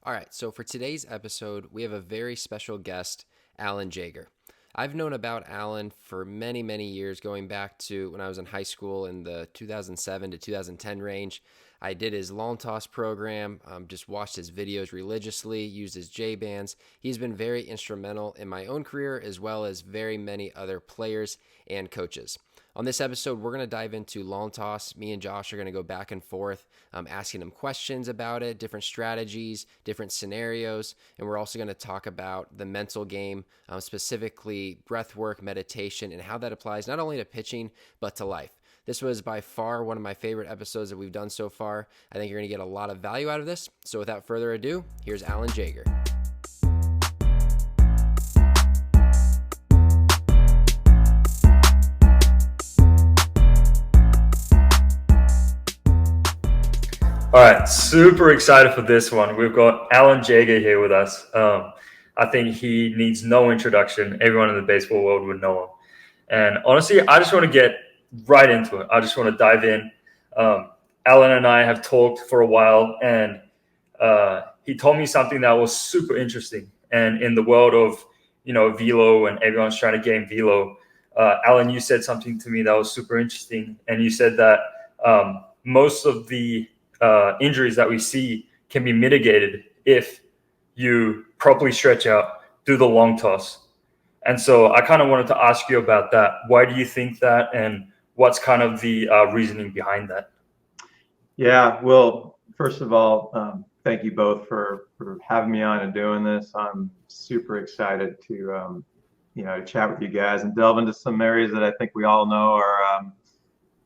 All right, so for today's episode, we have a very special guest, Alan Jaeger. I've known about Alan for many, many years, going back to when I was in high school in the 2007 to 2010 range. I did his lawn toss program, just watched his videos religiously, used his J bands. He's been very instrumental in my own career as well as very many other players and coaches. On this episode, we're going to dive into lawn toss. Me and Josh are going to go back and forth, asking him questions about it, different strategies, different scenarios, and we're also going to talk about the mental game, specifically breath work, meditation, and how that applies not only to pitching, but to life. This was by far one of my favorite episodes that we've done so far. I think you're going to get a lot of value out of this. So without further ado, here's Alan Jaeger. All right, super excited for this one. We've got Alan Jaeger here with us. I think he needs no introduction. Everyone in the baseball world would know him. And honestly, I just want to get right into it. I just want to dive in. Alan and I have talked for a while, and he told me something that was super interesting. And in the world of, velo and everyone's trying to game velo, Alan, you said something to me that was super interesting. And you said that most of the injuries that we see can be mitigated if you properly stretch out, do the long toss. And so I kind of wanted to ask you about that. Why do you think that, and what's kind of the reasoning behind that? Yeah, well, first of all, thank you both for having me on and doing this. I'm super excited to to chat with you guys and delve into some areas that I think we all know are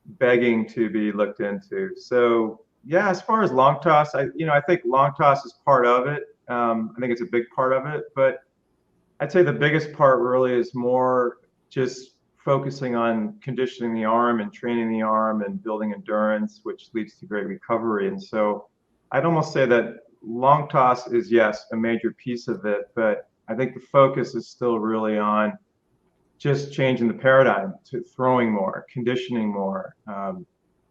begging to be looked into. So yeah, as far as long toss, I think long toss is part of it. I think it's a big part of it, but I'd say the biggest part really is more just focusing on conditioning the arm and training the arm and building endurance, which leads to great recovery. And so I'd almost say that long toss is, yes, a major piece of it, but I think the focus is still really on just changing the paradigm to throwing more, conditioning more,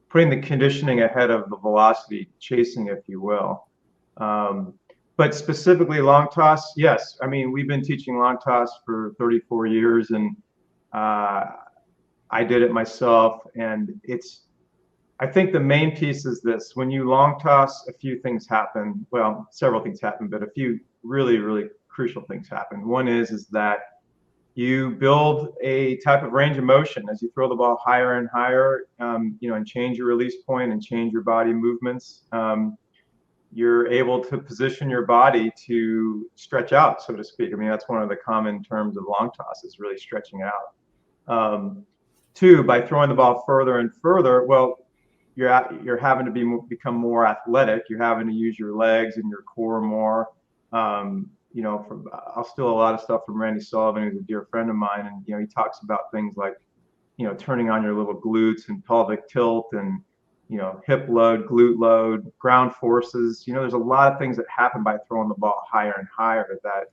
putting the conditioning ahead of the velocity chasing, if you will. But specifically long toss, yes. I mean, we've been teaching long toss for 34 years, and I did it myself. And I think the main piece is this: when you long toss, a few things happen. Well, several things happen, but a few really, really crucial things happen. One is that you build a type of range of motion as you throw the ball higher and higher, and change your release point and change your body movements. You're able to position your body to stretch out, so to speak. I mean, that's one of the common terms of long toss, is really stretching out. Two, by throwing the ball further and further, well, you're having to become more athletic. You're having to use your legs and your core more. I'll steal a lot of stuff from Randy Sullivan, who's a dear friend of mine, and he talks about things like, turning on your little glutes and pelvic tilt and hip load, glute load, ground forces. There's a lot of things that happen by throwing the ball higher and higher that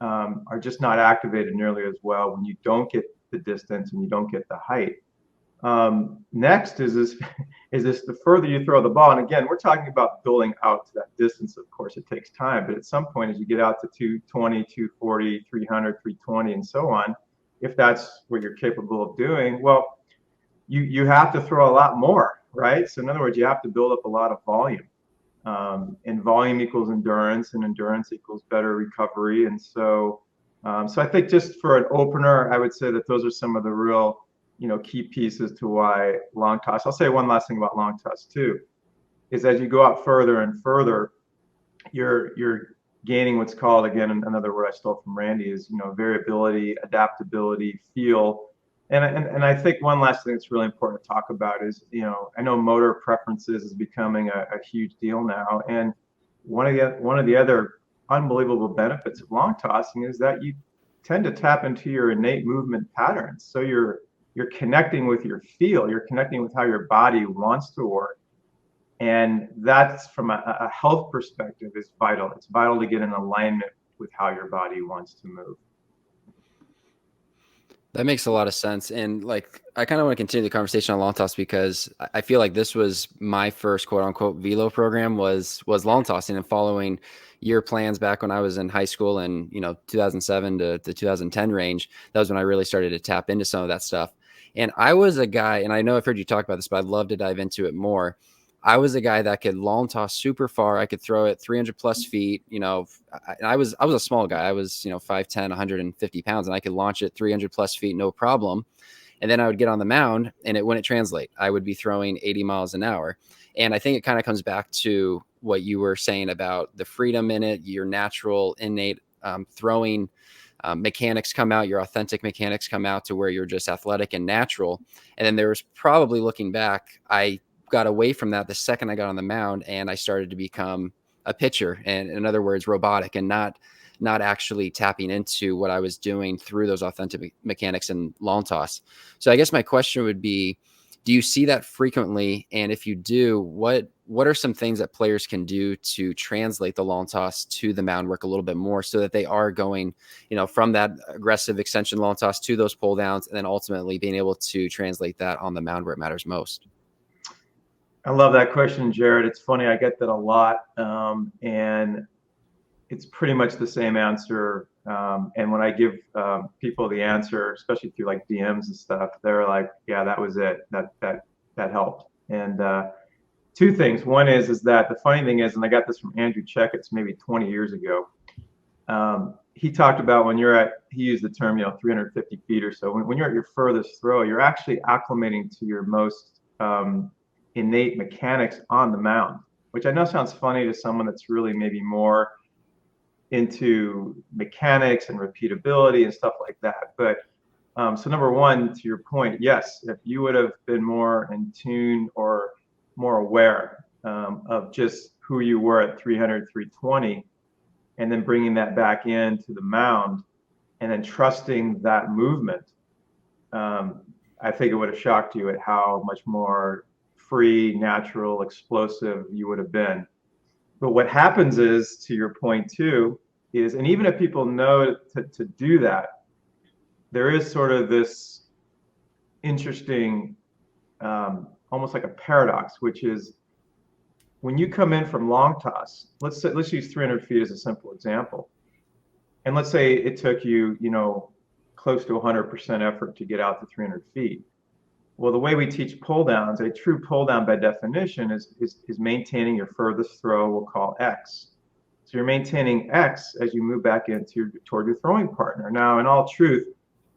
are just not activated nearly as well when you don't get the distance and you don't get the height. Next is this the further you throw the ball, and again, we're talking about building out to that distance. Of course, it takes time, but at some point, as you get out to 220, 240, 300, 320, and so on, if that's what you're capable of doing, well, you have to throw a lot more, right? So in other words, you have to build up a lot of volume, and volume equals endurance, and endurance equals better recovery. And so I think just for an opener, I would say that those are some of the real key pieces to why long toss. I'll say one last thing about long toss too, is as you go out further and further, you're gaining what's called, again, another word I stole from Randy, is variability, adaptability, feel. And I think one last thing that's really important to talk about is, I know motor preferences is becoming a huge deal now, and one of the other unbelievable benefits of long tossing is that you tend to tap into your innate movement patterns. So you're connecting with your feel, you're connecting with how your body wants to work. And that's, from a health perspective, is vital. It's vital to get in alignment with how your body wants to move. That makes a lot of sense. And like, I kind of want to continue the conversation on long toss because I feel like this was my first quote unquote velo program was long tossing and following your plans back when I was in high school and, 2007 to the 2010 range. That was when I really started to tap into some of that stuff. And I was a guy, and I know I've heard you talk about this, but I'd love to dive into it more. I was a guy that could long toss super far. I could throw it 300 plus feet. I was a small guy. I was 5'10", 150 pounds, and I could launch it 300 plus feet no problem. And then I would get on the mound, and it wouldn't translate. I would be throwing 80 miles an hour. And I think it kind of comes back to what you were saying about the freedom in it, your natural, innate throwing mechanics come out, your authentic mechanics come out to where you're just athletic and natural. And then there was probably looking back, I got away from that the second I got on the mound and I started to become a pitcher, and in other words, robotic, and not actually tapping into what I was doing through those authentic mechanics and long toss. So I guess my question would be, do you see that frequently? And if you do, what are some things that players can do to translate the long toss to the mound work a little bit more so that they are going, from that aggressive extension long toss to those pull downs, and then ultimately being able to translate that on the mound where it matters most? I love that question, Jared. It's funny, I get that a lot, and it's pretty much the same answer. And when I give people the answer, especially through like DMs and stuff, they're like, "Yeah, that was it. That helped." And two things. One is that the funny thing is, and I got this from Andrew Checketts maybe 20 years ago. He talked about when you're at, he used the term, 350 feet or so. When you're at your furthest throw, you're actually acclimating to your most innate mechanics on the mound, which I know sounds funny to someone that's really maybe more into mechanics and repeatability and stuff like that. But so number one, to your point, yes, if you would have been more in tune or more aware of just who you were at 300, 320, and then bringing that back into the mound and then trusting that movement, I think it would have shocked you at how much more free, natural, explosive you would have been. But what happens is, to your point too, is, and even if people know to do that, there is sort of this interesting, almost like a paradox, which is when you come in from long toss, let's use 300 feet as a simple example. And let's say it took you, close to 100% effort to get out to 300 feet. Well, the way we teach pull downs, a true pull down by definition is maintaining your furthest throw, we'll call X. So you're maintaining X as you move back toward your throwing partner. Now, in all truth,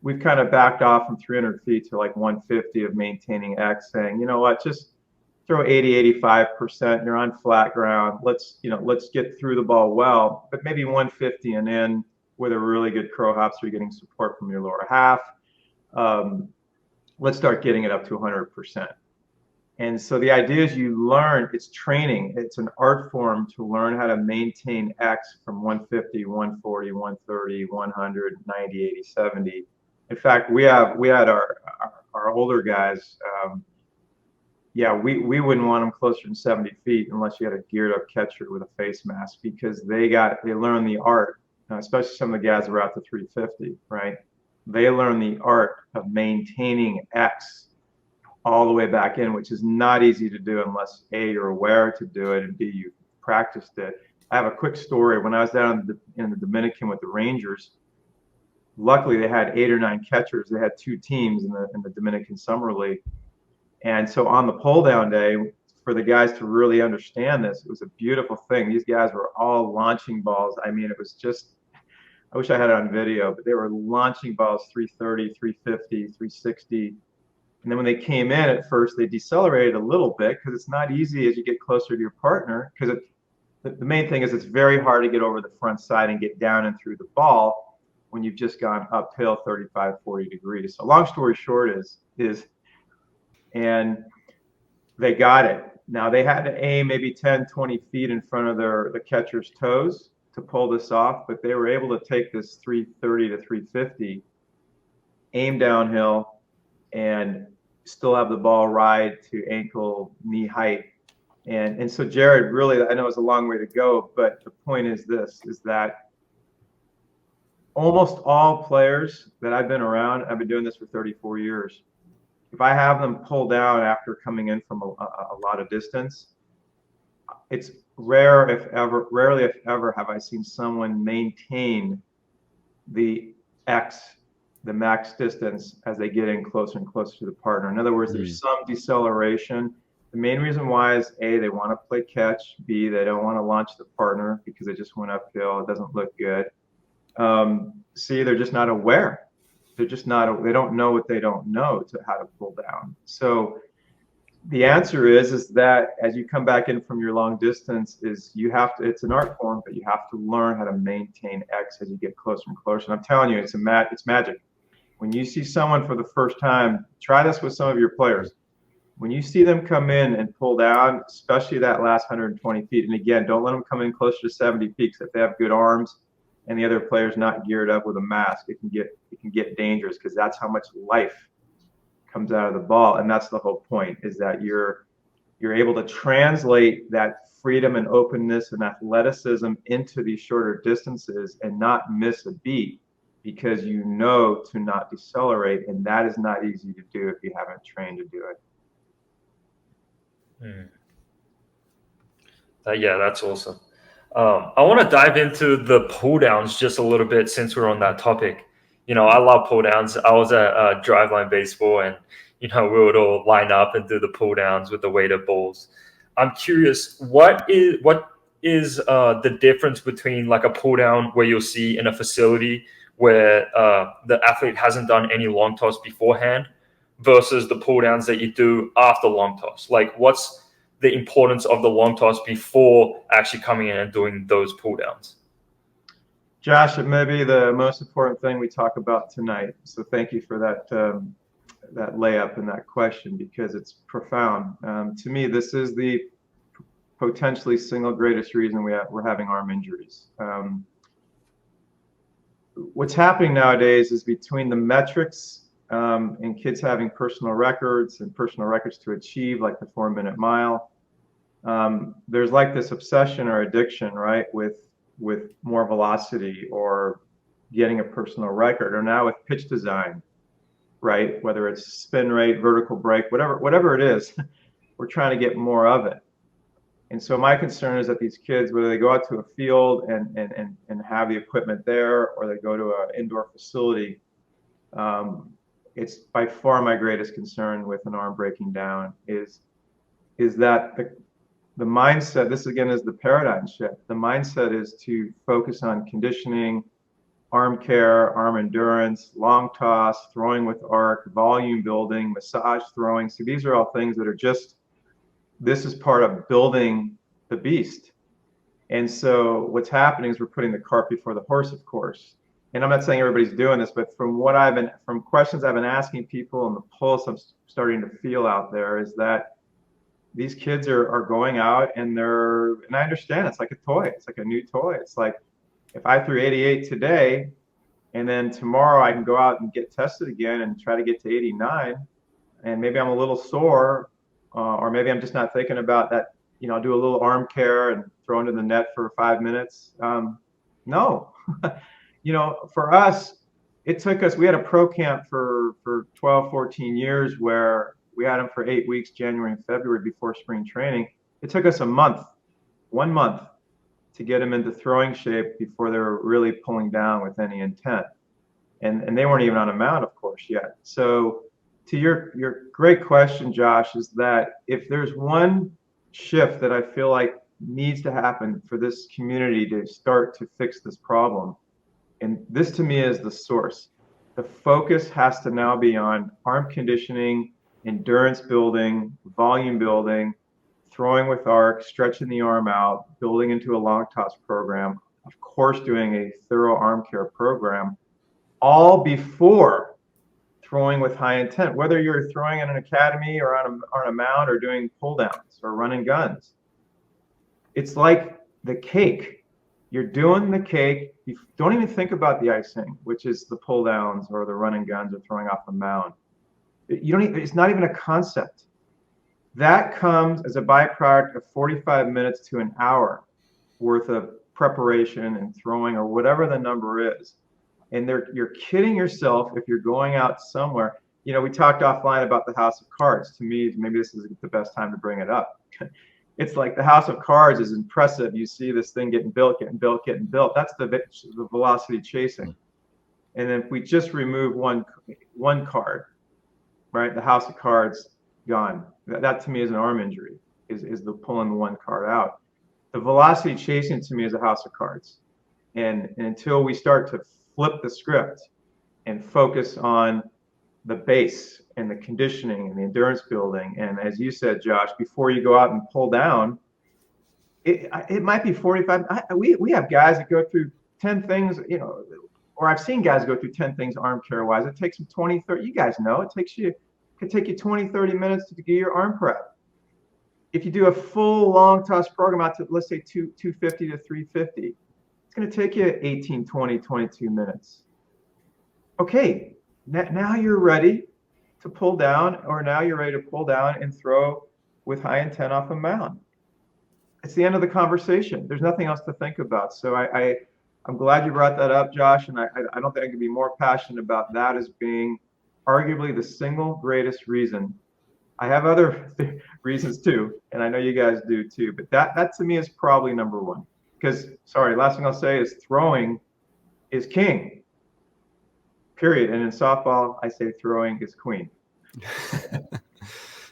we've kind of backed off from 300 feet to like 150 of maintaining X, saying, you know what, just throw 80, 85%. You're on flat ground. Let's get through the ball well, but maybe 150 and in with a really good crow hop, so you're getting support from your lower half. Let's start getting it up to 100%. And so the idea is you learn, it's training, it's an art form to learn how to maintain X from 150, 140, 130, 100, 90, 80, 70. In fact, we had our older guys, we wouldn't want them closer than 70 feet unless you had a geared up catcher with a face mask, because they learned the art, especially some of the guys who are out to 350, right? They learn the art of maintaining X all the way back in, which is not easy to do unless A, you're aware to do it, and B, you practiced it. I have a quick story. When I was down in the Dominican with the Rangers, luckily they had 8 or 9 catchers. They had 2 teams in the Dominican Summer League. And so on the pull down day, for the guys to really understand this, it was a beautiful thing. These guys were all launching balls. I mean, it was just, I wish I had it on video, but they were launching balls 330, 350, 360. And then when they came in at first, they decelerated a little bit, because it's not easy as you get closer to your partner, because the main thing is it's very hard to get over the front side and get down and through the ball when you've just gone uphill 35, 40 degrees. So long story short is, and they got it. Now they had to aim maybe 10, 20 feet in front of the catcher's toes to pull this off, but they were able to take this 330 to 350, aim downhill, and still have the ball ride to ankle, knee height. And so Jared, really, I know it's a long way to go, but the point is this, is that almost all players that I've been around, I've been doing this for 34 years. If I have them pull down after coming in from a lot of distance, it's rarely if ever have I seen someone maintain the X, the max distance as they get in closer and closer to the partner. In other words, Mm. there's some deceleration. The main reason why is A, they want to play catch. B, they don't want to launch the partner because they just went uphill. It doesn't look good. C, they're just not aware. They're just not, they don't know what they don't know to how to pull down. So the answer is that as you come back in from your long distance, is you have to, it's an art form, but you have to learn how to maintain X as you get closer and closer. And I'm telling you, it's magic. When you see someone for the first time, try this with some of your players. When you see them come in and pull down, especially that last 120 feet, and again, don't let them come in closer to 70 feet. If they have good arms and the other player's not geared up with a mask, it can get dangerous because that's how much life comes out of the ball. And that's the whole point, is that you're able to translate that freedom and openness and athleticism into these shorter distances and not miss a beat because you know to not decelerate. And that is not easy to do if you haven't trained to do it. Yeah, that's awesome. I want to dive into the pull downs just a little bit since we're on that topic. I love pull downs. I was at driveline baseball, and we would all line up and do the pull downs with the weighted balls. I'm curious, what is the difference between like a pull down where you'll see in a facility where the athlete hasn't done any long toss beforehand versus the pull downs that you do after long toss? Like, what's the importance of the long toss before actually coming in and doing those pull downs? Josh, it may be the most important thing we talk about tonight. So thank you for that layup and that question because it's profound. To me, this is the potentially single greatest reason we're having arm injuries. What's happening nowadays is between the metrics and kids having personal records and personal records to achieve, like the 4-minute mile, there's like this obsession or addiction, right, with more velocity or getting a personal record, or now with pitch design, right? Whether it's spin rate, vertical break, whatever it is, we're trying to get more of it. And so my concern is that these kids, whether they go out to a field and have the equipment there, or they go to an indoor facility, it's by far my greatest concern with an arm breaking down is that the mindset, this again is the paradigm shift. The mindset is to focus on conditioning, arm care, arm endurance, long toss, throwing with arc, volume building, massage throwing. So these are all things that are just, this is part of building the beast. And so what's happening is we're putting the cart before the horse, of course. And I'm not saying everybody's doing this, but from questions I've been asking people and the pulse I'm starting to feel out there is that these kids are going out and I understand it's like a toy. It's like a new toy. It's like if I threw 88 today and then tomorrow I can go out and get tested again and try to get to 89 and maybe I'm a little sore or maybe I'm just not thinking about that, I'll do a little arm care and throw into the net for 5 minutes. No, for us, it took us, we had a pro camp for 12, 14 years where we had them for 8 weeks, January and February before spring training. It took us 1 month to get them into throwing shape before they were really pulling down with any intent. And they weren't even on a mount, of course, yet. So to your great question, Josh, is that if there's one shift that I feel like needs to happen for this community to start to fix this problem, and this to me is the source. The focus has to now be on arm conditioning, endurance building, volume building, throwing with arc, stretching the arm out, building into a long toss program, of course, doing a thorough arm care program, all before throwing with high intent, whether you're throwing in an academy or on a mound or doing pull downs or running guns. It's like the cake. You're doing the cake. You don't even think about the icing, which is the pull downs or the running guns or throwing off the mound. It's not even a concept. That comes as a byproduct of 45 minutes to an hour worth of preparation and throwing or whatever the number is. And you're kidding yourself if you're going out somewhere. You know, we talked offline about the House of Cards. To me, maybe this is the best time to bring it up. It's like the House of Cards is impressive. You see this thing getting built, getting built, getting built. That's the velocity chasing. And then if we just remove one card, right, the House of Cards gone. That to me is an arm injury. Is the pulling the one card out. The velocity chasing to me is a House of Cards. And until we start to flip the script and focus on the base and the conditioning and the endurance building, and as you said, Josh, before you go out and pull down, it might be 45. We have guys that go through 10 things, you know, or I've seen guys go through 10 things arm care wise. It takes them 20, 30. You guys know it could take you 20, 30 minutes to get your arm prep. If you do a full long toss program out to, let's say, 250 to 350, it's going to take you 18, 20, 22 minutes. Okay, now you're ready to pull down, or now you're ready to pull down and throw with high intent off a mound. It's the end of the conversation. There's nothing else to think about. So I'm glad you brought that up, Josh, and I don't think I could be more passionate about that as being arguably the single greatest reason. I have other reasons too, and I know you guys do too, but that to me is probably number one. Because, sorry, last thing I'll say is throwing is king, period. And in softball, I say throwing is queen.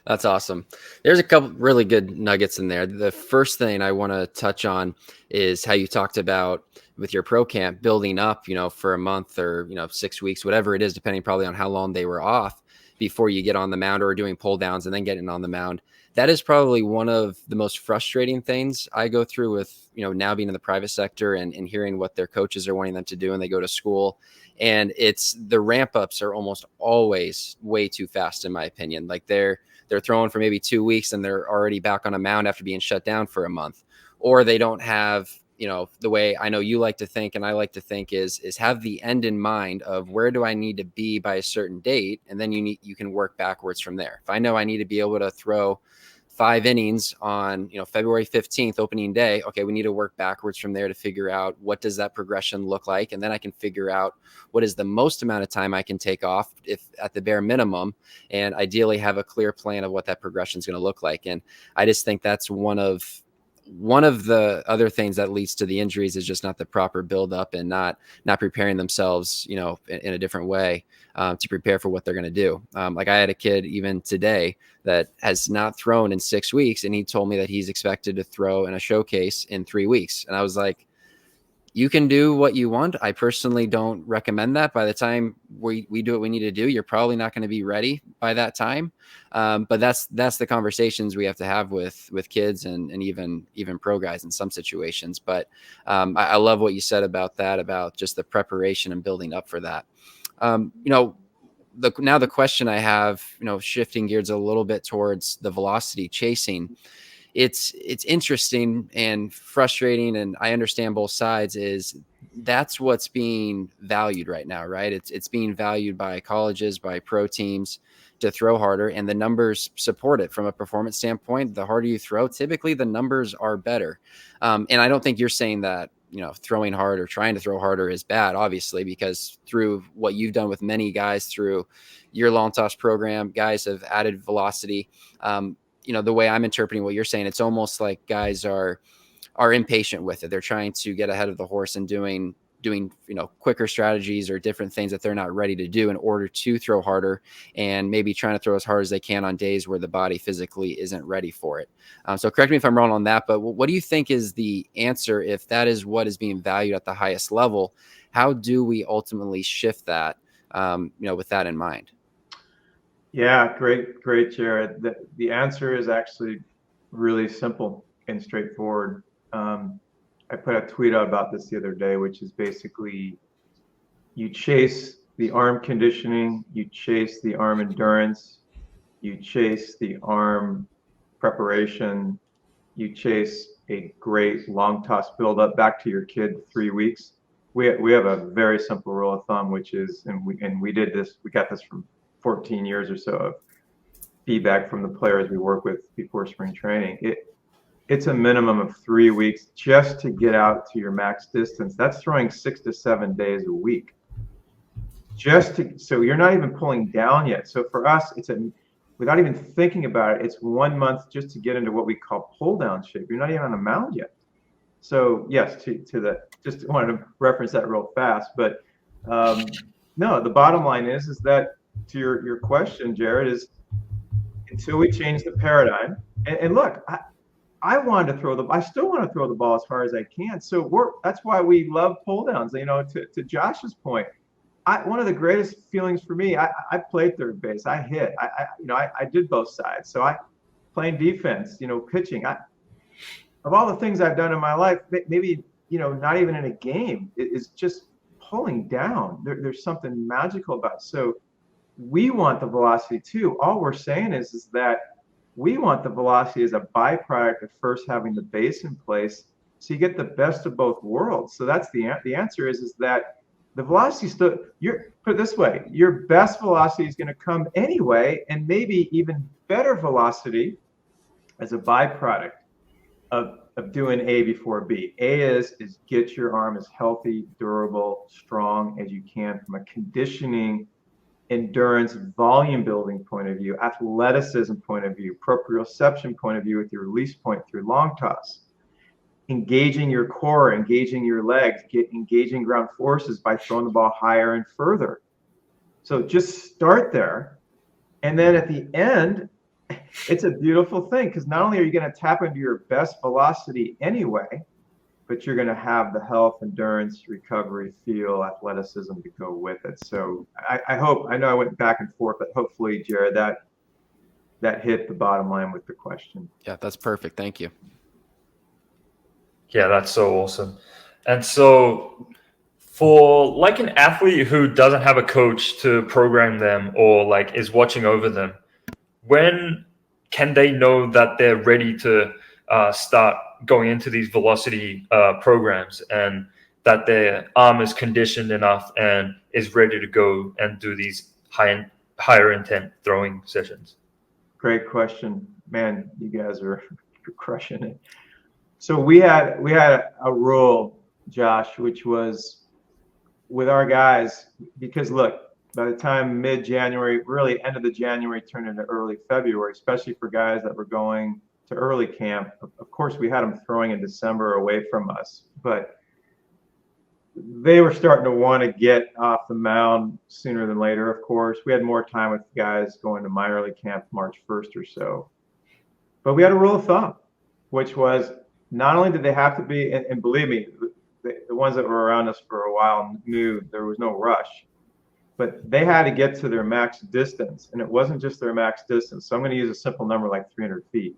That's awesome. There's a couple really good nuggets in there. The first thing I want to touch on is how you talked about with your pro camp building up, you know, for a month or, you know, 6 weeks, whatever it is, depending probably on how long they were off before you get on the mound, or doing pull downs and then getting on the mound. That is probably one of the most frustrating things I go through with, you know, now being in the private sector and hearing what their coaches are wanting them to do when they go to school. And it's the ramp ups are almost always way too fast, in my opinion. Like they're throwing for maybe 2 weeks and they're already back on a mound after being shut down for a month, or they don't have, you know, the way I know you like to think and I like to think is have the end in mind of where do I need to be by a certain date, and then you can work backwards from there. If I know I need to be able to throw 5 innings on, you know, February 15th, opening day, okay, we need to work backwards from there to figure out what does that progression look like, and then I can figure out what is the most amount of time I can take off, if at the bare minimum, and ideally have a clear plan of what that progression is going to look like. And I just think that's one of the other things that leads to the injuries is just not the proper build up and not preparing themselves, you know, in a different way to prepare for what they're going to do. Like I had a kid even today that has not thrown in 6 weeks, and he told me that he's expected to throw in a showcase in 3 weeks. And I was like, you can do what you want. I personally don't recommend that. By the time we do what we need to do, you're probably not going to be ready by that time. But that's the conversations we have to have with kids and even pro guys in some situations. But I love what you said about that, about just the preparation and building up for that. You know, now the question I have, you know, shifting gears a little bit towards the velocity chasing. It's interesting and frustrating, and I understand both sides. Is that's what's being valued right now, right? It's being valued by colleges, by pro teams to throw harder, and the numbers support it from a performance standpoint. The harder you throw, typically the numbers are better. And I don't think you're saying that, you know, throwing hard or trying to throw harder is bad, obviously, because through what you've done with many guys through your long toss program, guys have added velocity. You know, the way I'm interpreting what you're saying, it's almost like guys are impatient with it. They're trying to get ahead of the horse and doing, you know, quicker strategies or different things that they're not ready to do in order to throw harder, and maybe trying to throw as hard as they can on days where the body physically isn't ready for it. So correct me if I'm wrong on that, but what do you think is the answer if that is what is being valued at the highest level? How do we ultimately shift that, you know, with that in mind? Yeah, great, Jared. The answer is actually really simple and straightforward. I put a tweet out about this the other day, which is basically you chase the arm conditioning, you chase the arm endurance, you chase the arm preparation, you chase a great long toss build up back to your kid 3 weeks. We have a very simple rule of thumb, which is, and we got this from 14 years or so of feedback from the players we work with before spring training. It's a minimum of 3 weeks just to get out to your max distance. That's throwing 6 to 7 days a week. so you're not even pulling down yet. So for us, without even thinking about it, it's 1 month just to get into what we call pull down shape. You're not even on a mound yet. So yes, just wanted to reference that real fast, but no, the bottom line is that to your question, Jared, is until we change the paradigm, and look, I still want to throw the ball as far as I can. So that's why we love pull downs. To Josh's point, one of the greatest feelings for me, I played third base. I hit. I did both sides. So I playing defense, pitching. Of all the things I've done in my life, maybe not even in a game, is just pulling down. There's something magical about it. So we want the velocity too. All we're saying is that we want the velocity as a byproduct of first having the base in place, so you get the best of both worlds. So that's the answer is that the velocity still, put it this way, your best velocity is going to come anyway, and maybe even better velocity as a byproduct of doing A before B. A is get your arm as healthy, durable, strong as you can from a conditioning, endurance, volume building point of view, athleticism point of view, proprioception point of view with your release point through long toss, engaging your core, engaging your legs, engaging ground forces by throwing the ball higher and further. So just start there. And then at the end, it's a beautiful thing, because not only are you going to tap into your best velocity anyway, but you're going to have the health, endurance, recovery, feel, athleticism to go with it. So I know I went back and forth, but hopefully, Jared, that hit the bottom line with the question. Yeah, that's perfect. Thank you. Yeah, that's so awesome. And so for like an athlete who doesn't have a coach to program them or like is watching over them, when can they know that they're ready to start going into these velocity programs, and that their arm is conditioned enough and is ready to go and do these higher intent throwing sessions? Great question, man. You guys are crushing it. So we had a rule, Josh, which was with our guys, because look, by the time mid-January, really end of the January turned into early February, especially for guys that were going to early camp. Of course, we had them throwing in December away from us, but they were starting to want to get off the mound sooner than later, of course. We had more time with guys going to my early camp March 1st or so. But we had a rule of thumb, which was not only did they have to be, and believe me, the ones that were around us for a while knew there was no rush, but they had to get to their max distance, and it wasn't just their max distance. So I'm going to use a simple number like 300 feet.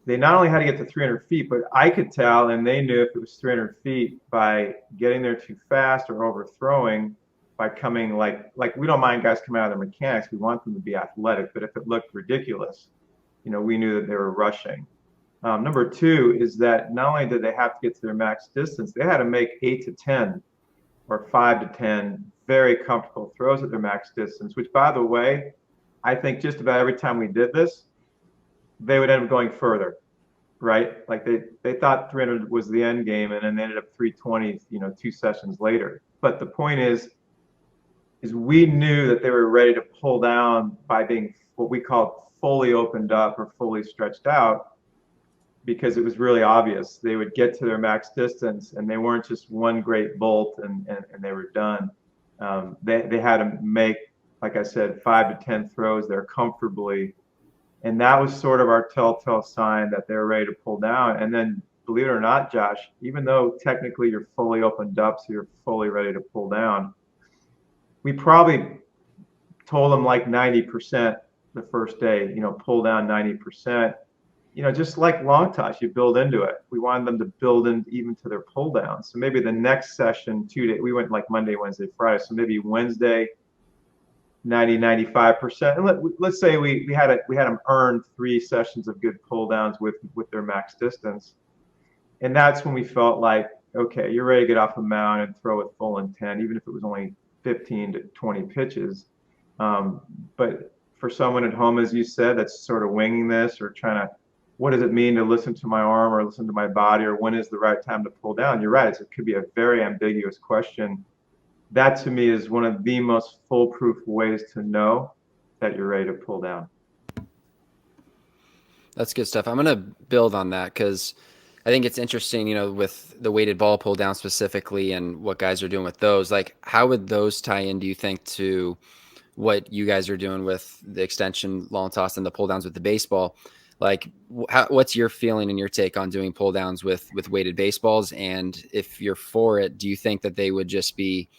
They not only had to get to 300 feet, but I could tell, and they knew if it was 300 feet by getting there too fast or overthrowing, by coming like we don't mind guys coming out of their mechanics. We want them to be athletic, but if it looked ridiculous, we knew that they were rushing. Number two is that not only did they have to get to their max distance, they had to make 8 to 10 or 5 to 10 very comfortable throws at their max distance, which, by the way, I think just about every time we did this, they would end up going further, right? Like they thought 300 was the end game, and then they ended up 320, 2 sessions later. But the point is we knew that they were ready to pull down by being what we called fully opened up or fully stretched out, because it was really obvious. They would get to their max distance, and they weren't just one great bolt and they were done. They had to make, like I said, 5 to 10 throws there comfortably. And that was sort of our telltale sign that they were ready to pull down. And then, believe it or not, Josh, even though technically you're fully opened up, so you're fully ready to pull down, we probably told them like 90% the first day, pull down 90%. Just like long toss, you build into it. We wanted them to build in even to their pull down. So maybe the next session, 2 days, we went like Monday, Wednesday, Friday. So maybe Wednesday, 95%. And let's say we had them earn 3 sessions of good pull downs with their max distance. And that's when we felt like, okay, you're ready to get off the mound and throw with full intent, even if it was only 15 to 20 pitches. But for someone at home, as you said, that's sort of winging this or trying to, what does it mean to listen to my arm or listen to my body, or when is the right time to pull down? You're right. It could be a very ambiguous question. that to me is one of the most foolproof ways to know that you're ready to pull down. That's good stuff. I'm going to build on that because I think it's interesting, with the weighted ball pull down specifically and what guys are doing with those. Like, how would those tie in, do you think, to what you guys are doing with the extension, long toss, and the pull downs with the baseball? Like, what's your feeling and your take on doing pull downs with weighted baseballs? And if you're for it, do you think that they would just be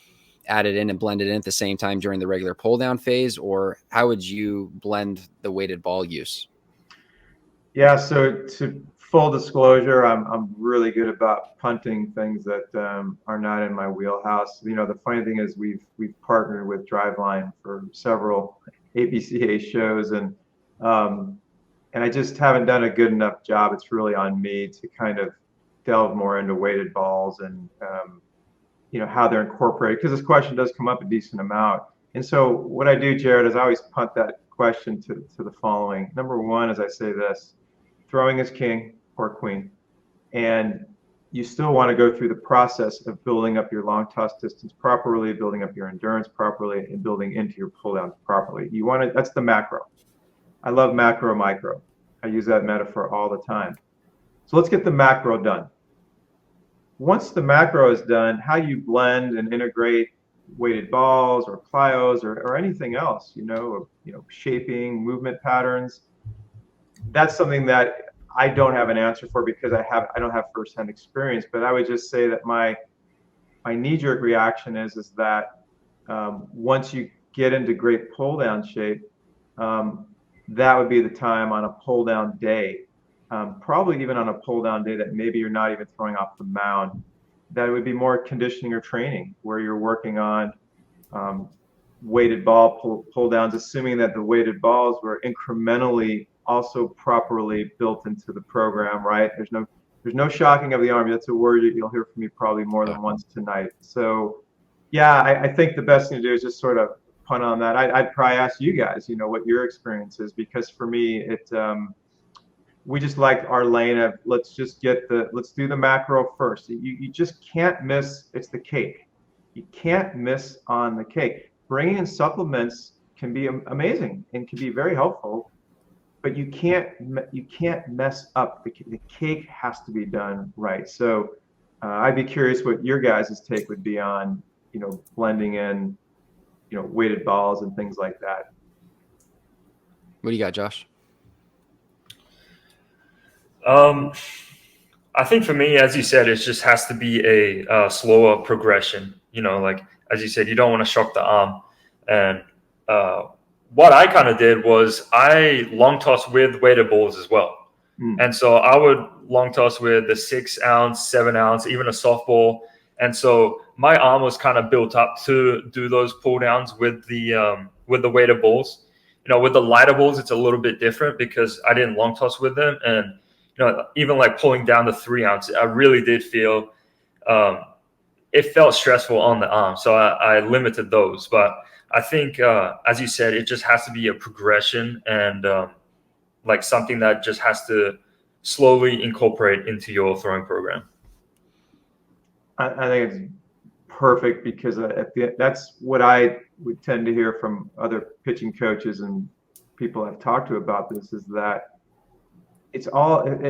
added in and blended in at the same time during the regular pull down phase, or how would you blend the weighted ball use? Yeah, so to full disclosure, I'm really good about punting things that are not in my wheelhouse. The funny thing is we've partnered with Driveline for several ABCA shows, um, and I just haven't done a good enough job. It's really on me to kind of delve more into weighted balls and how they're incorporated, because this question does come up a decent amount. And so what I do, Jared, is I always punt that question to the following. Number one, as I say this, throwing is king or queen, and you still want to go through the process of building up your long toss distance properly, building up your endurance properly, and building into your pull downs properly. You want to, that's the macro. I love macro micro. I use that metaphor all the time. So let's get the macro done. Once the macro is done, how you blend and integrate weighted balls or plyos or anything else, shaping, movement patterns, that's something that I don't have an answer for because I don't have firsthand experience. But I would just say that my knee-jerk reaction is that once you get into great pull-down shape, that would be the time on a pull-down day, probably even on a pull-down day that maybe you're not even throwing off the mound. That would be more conditioning or training where you're working on weighted ball pull downs, assuming that the weighted balls were incrementally also properly built into the program, right? There's no shocking of the arm. That's a word you'll hear from me probably more than once tonight. So yeah, I think the best thing to do is just sort of punt on that. I'd probably ask you guys, what your experience is, because for me, we just like our lane of let's do the macro first. You just can't miss. It's the cake. You can't miss on the cake. Bringing in supplements can be amazing and can be very helpful, but you can't mess up the cake. The cake has to be done right. So I'd be curious what your guys' take would be on blending in weighted balls and things like that. What do you got, Josh? I think for me, as you said, it just has to be a slower progression. Like as you said, you don't want to shock the arm. And what I kind of did was I long toss with weighted balls as well. And so I would long toss with the 6 ounce, 7 ounce, even a softball. And so my arm was kind of built up to do those pull downs with the weighted balls. With the lighter balls, it's a little bit different because I didn't long toss with them. And even like pulling down the 3 ounce, I really did feel it felt stressful on the arm. So I limited those. But I think, as you said, it just has to be a progression and like something that just has to slowly incorporate into your throwing program. I think it's perfect because that's what I would tend to hear from other pitching coaches and people I've talked to about this, is that it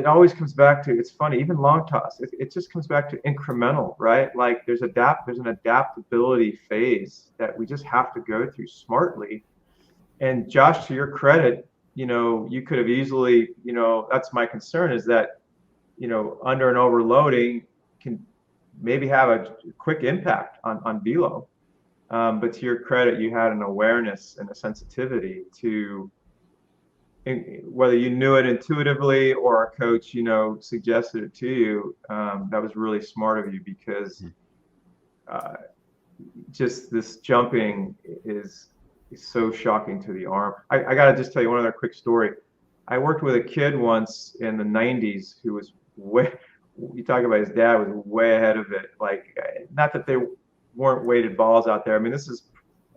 always comes back to, it's funny, even long toss, it just comes back to incremental, right? Like there's an adaptability phase that we just have to go through smartly. And Josh, to your credit, you could have easily, that's my concern, is that, under and overloading can maybe have a quick impact on velo. But to your credit, you had an awareness and a sensitivity to, whether you knew it intuitively or a coach, suggested it to you. That was really smart of you, because just this jumping is so shocking to the arm. I got to just tell you one other quick story. I worked with a kid once in the 90s who was you talk about his dad was way ahead of it. Like, not that they weren't weighted balls out there. I mean, this is,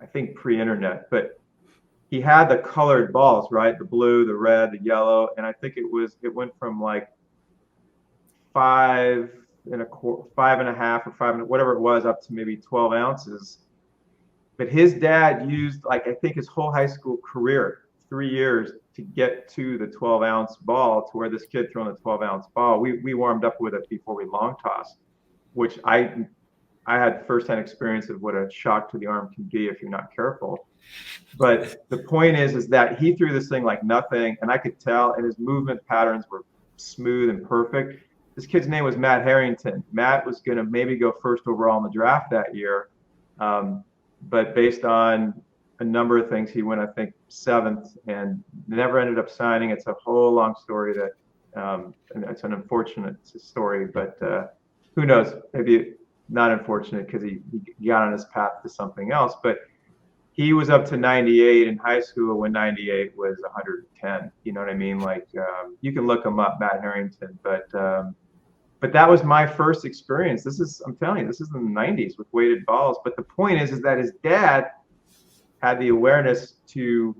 I think, pre-internet, but he had the colored balls, right? The blue, the red, the yellow. And I think it went from like 5 and a half or 5, whatever it was, up to maybe 12 ounces. But his dad used, like, I think his whole high school career, 3 years, to get to the 12-ounce ball, to where this kid throwing the 12-ounce ball. We warmed up with it before we long tossed, which I had firsthand experience of what a shock to the arm can be if you're not careful. But the point is that he threw this thing like nothing, and I could tell, and his movement patterns were smooth and perfect. This kid's name was Matt Harrington. Matt was going to maybe go first overall in the draft that year, but based on a number of things, he went, I think, seventh, and never ended up signing. It's a whole long story and it's an unfortunate story, but who knows? Maybe not unfortunate because he got on his path to something else, but he was up to 98 in high school when 98 was 110. You know what I mean? Like, you can look him up, Matt Harrington. But that was my first experience. I'm telling you, this is in the 90s with weighted balls. But the point is that his dad had the awareness to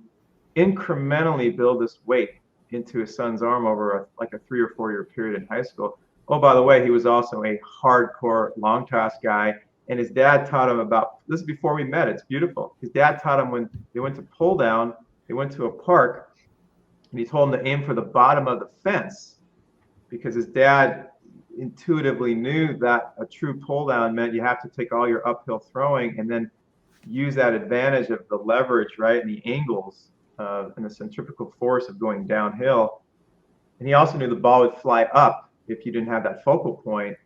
incrementally build this weight into his son's arm over like a 3 or 4 year period in high school. Oh, by the way, he was also a hardcore long toss guy. And his dad taught him this is before we met. It's beautiful. His dad taught him, when they went to pull down, they went to a park, and he told him to aim for the bottom of the fence, because his dad intuitively knew that a true pull down meant you have to take all your uphill throwing and then use that advantage of the leverage, right, and the angles and the centrifugal force of going downhill. And he also knew the ball would fly up if you didn't have that focal point.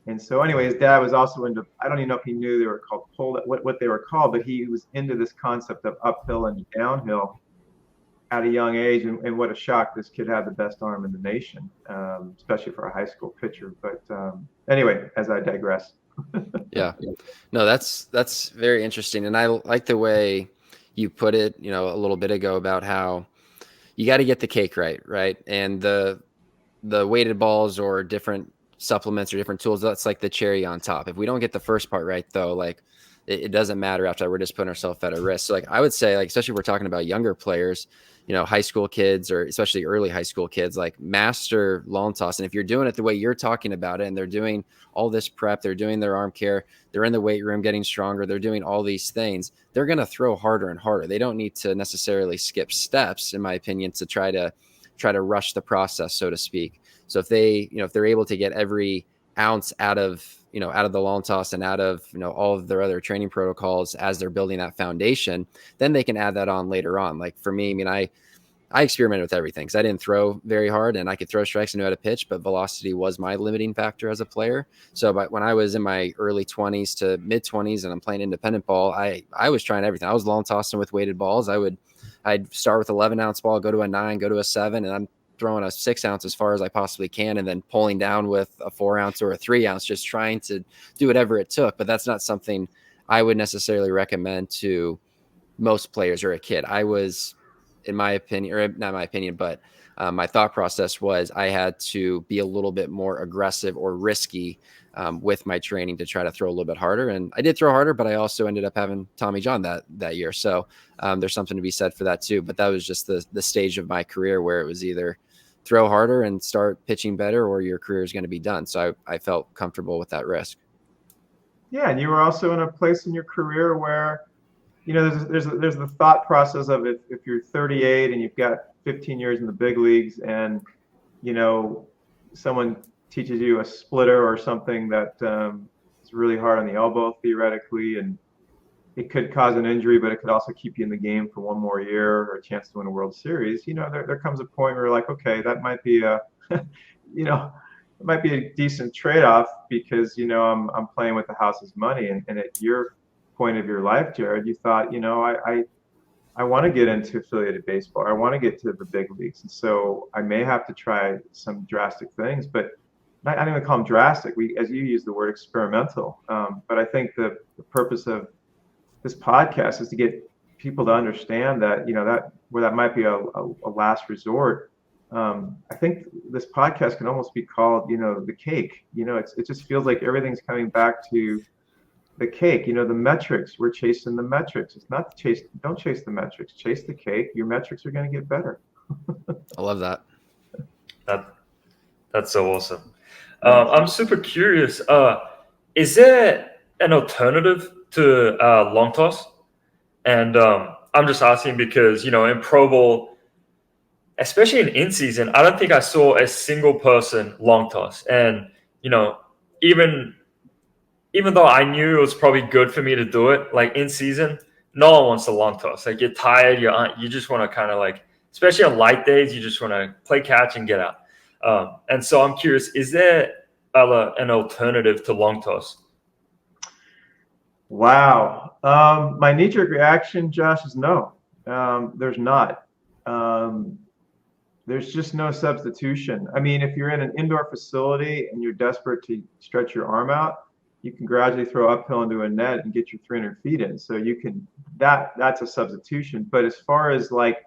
And so anyway, his dad was also into, I don't even know if he knew they were called what they were called, but he was into this concept of uphill and downhill at a young age. And what a shock, this kid had the best arm in the nation, especially for a high school pitcher. But anyway, as I digress. Yeah, no, that's very interesting. And I like the way you put it, a little bit ago, about how you got to get the cake right. And the weighted balls or different supplements or different tools, that's like the cherry on top. If we don't get the first part right, though, like it doesn't matter after that. We're just putting ourselves at a risk. So, like, I would say, like, especially if we're talking about younger players, high school kids, or especially early high school kids, like, master long toss. And if you're doing it the way you're talking about it, and they're doing all this prep, they're doing their arm care, they're in the weight room getting stronger, they're doing all these things, they're going to throw harder and harder. They don't need to necessarily skip steps, in my opinion, to try to rush the process, so to speak. So if they're able to get every ounce out of the long toss and out of, all of their other training protocols as they're building that foundation, then they can add that on later on. Like, for me, I mean, I experimented with everything, because I didn't throw very hard, and I could throw strikes and knew how to pitch, but velocity was my limiting factor as a player. So when I was in my early 20s to mid 20s and I'm playing independent ball, I was trying everything. I was long tossing with weighted balls. I'd start with 11-ounce ball, go to a 9, go to a 7, and I'm throwing a 6-ounce as far as I possibly can, and then pulling down with a 4-ounce or a 3-ounce, just trying to do whatever it took. But that's not something I would necessarily recommend to most players or a kid. I was, in my opinion, or not my opinion, but my thought process was I had to be a little bit more aggressive or risky with my training to try to throw a little bit harder. And I did throw harder, but I also ended up having Tommy John that year. So there's something to be said for that too. But that was just the stage of my career where it was either throw harder and start pitching better, or your career is going to be done. So I felt comfortable with that risk. Yeah, and you were also in a place in your career where, there's the thought process of, if you're 38 and you've got 15 years in the big leagues, and someone teaches you a splitter or something that is really hard on the elbow theoretically, and it could cause an injury, but it could also keep you in the game for one more year or a chance to win a World Series. There comes a point where you're like, okay, that might be it might be a decent trade-off, because I'm playing with the house's money. And at your point of your life, Jared, you thought, I want to get into affiliated baseball. I want to get to the big leagues, and so I may have to try some drastic things, but I don't even call them drastic. As you use the word, experimental. But I think the purpose of this podcast is to get people to understand that, that where that might be a last resort. I think this podcast can almost be called, the cake. It just feels like everything's coming back to the cake. The metrics. We're chasing the metrics. It's not don't chase the metrics. Chase the cake. Your metrics are going to get better. I love that. That's so awesome. I'm super curious. Is there an alternative to long toss? And I'm just asking because, in Pro Bowl, especially in season, I don't think I saw a single person long toss. And, you know, even even though I knew it was probably good for me to do it, like in season, no one wants to long toss. Like you're tired, you just want to kind of like, especially on light days, you just want to play catch and get out. And so I'm curious, is there an alternative to long toss? Wow. My knee-jerk reaction, Josh, is no. There's not. Um, there's just no substitution. I mean, if you're in an indoor facility and you're desperate to stretch your arm out, you can gradually throw uphill into a net and get your 300 feet in. So you can that's a substitution. But as far as like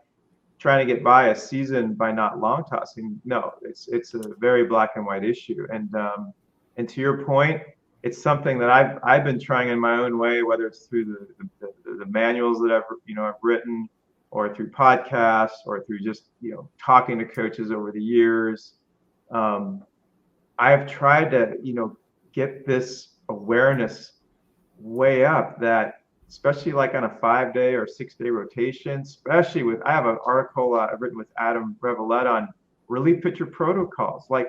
trying to get by a season by not long tossing, no, it's a very black and white issue. And to your point, it's something that I've been trying in my own way, whether it's through the manuals that I've written, or through podcasts, or through just talking to coaches over the years. I've tried to get this awareness way up, that especially like on a 5-day or 6-day rotation, especially with, I have an article I've written with Adam Revelette on relief pitcher protocols. Like,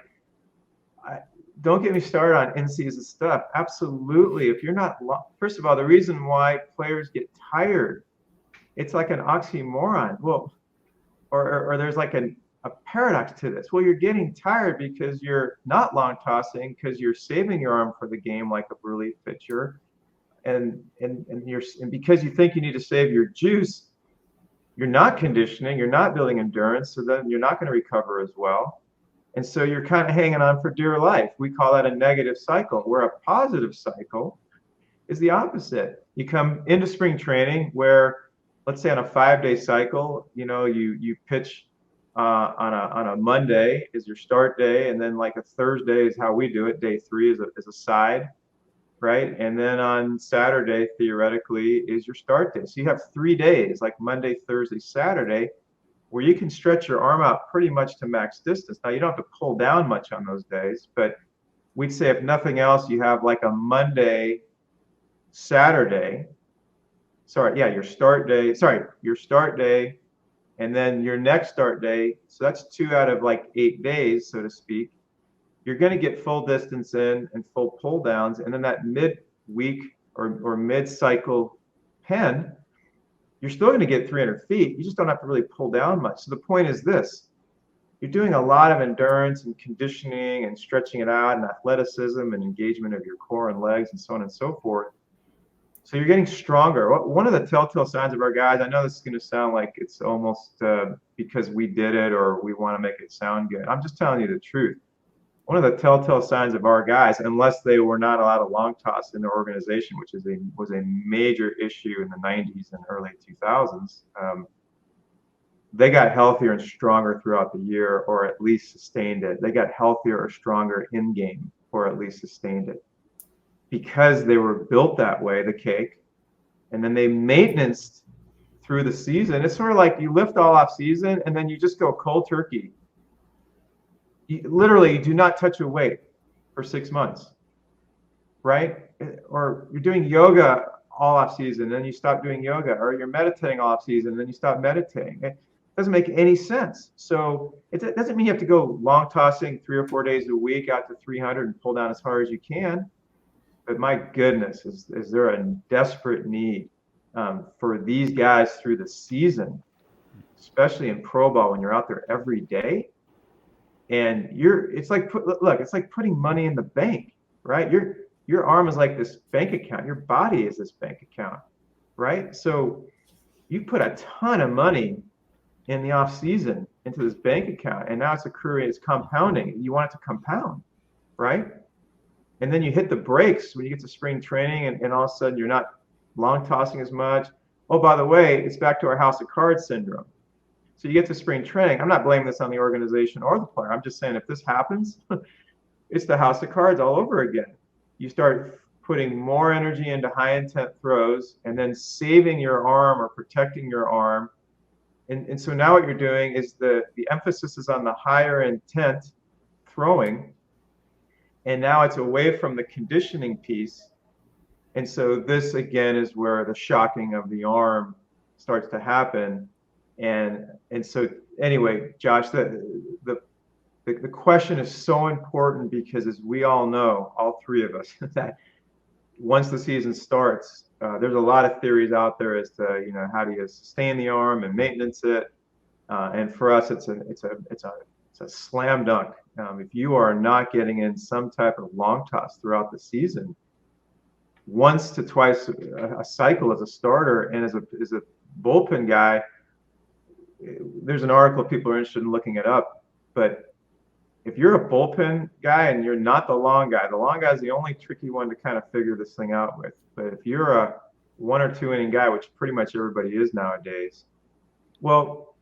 don't get me started on in-season stuff. Absolutely. If you're not, first of all, the reason why players get tired, it's like an oxymoron. Well, or there's like a paradox to this. Well, you're getting tired because you're not long tossing, because you're saving your arm for the game like a relief pitcher, and because you think you need to save your juice, you're not conditioning, you're not building endurance, so then you're not going to recover as well. And so you're kind of hanging on for dear life. We call that a negative cycle, where a positive cycle is the opposite. You come into spring training where, let's say on a 5-day cycle, you pitch on a Monday is your start day, and then like a Thursday is how we do it. Day 3 is a side, right? And then on Saturday, theoretically, is your start day. So you have 3 days, like Monday, Thursday, Saturday, where you can stretch your arm out pretty much to max distance. Now, you don't have to pull down much on those days, but we'd say if nothing else, you have like a Monday, Saturday, your start day, and then your next start day. So that's 2 out of like 8 days, so to speak. You're going to get full distance in and full pull downs. And then that mid-week or mid-cycle pen, you're still going to get 300 feet. You just don't have to really pull down much. So the point is this: you're doing a lot of endurance and conditioning and stretching it out and athleticism and engagement of your core and legs and so on and so forth. So you're getting stronger. One of the telltale signs of our guys, I know this is going to sound like it's almost because we did it or we want to make it sound good. I'm just telling you the truth. One of the telltale signs of our guys, unless they were not allowed a long toss in their organization, which was a major issue in the 90s and early 2000s, they got healthier and stronger throughout the year, or at least sustained it. They got healthier or stronger in game, or at least sustained it, because they were built that way, the cake, and then they maintenanced through the season. It's sort of like you lift all off season and then you just go cold turkey. You literally do not touch a weight for 6 months, right? Or you're doing yoga all off season, then you stop doing yoga, or you're meditating all off season, then you stop meditating. It doesn't make any sense. So it doesn't mean you have to go long tossing 3 or 4 days a week out to 300 and pull down as hard as you can. But my goodness, is there a desperate need for these guys through the season, especially in pro ball when you're out there every day, and it's like putting money in the bank, right? Your arm is like this bank account. Your body is this bank account, right? So you put a ton of money in the off season into this bank account, and now it's compounding. You want it to compound, right? And then you hit the brakes when you get to spring training, and all of a sudden you're not long tossing as much. Oh, by the way, it's back to our house of cards syndrome. So you get to spring training. I'm not blaming this on the organization or the player. I'm just saying if this happens, it's the house of cards all over again. You start putting more energy into high intent throws and then saving your arm or protecting your arm. And so now what you're doing is the emphasis is on the higher intent throwing. And now it's away from the conditioning piece. And so this, again, is where the shocking of the arm starts to happen. And so anyway, Josh, the question is so important because, as we all know, all three of us, that once the season starts, there's a lot of theories out there as to, how do you sustain the arm and maintenance it. And for us, it's a slam dunk. If you are not getting in some type of long toss throughout the season, once to twice a cycle as a starter and as a bullpen guy, there's an article, people are interested in looking it up, but if you're a bullpen guy and you're not the long guy is the only tricky one to kind of figure this thing out with. But if you're a 1 or 2 inning guy, which pretty much everybody is nowadays, well,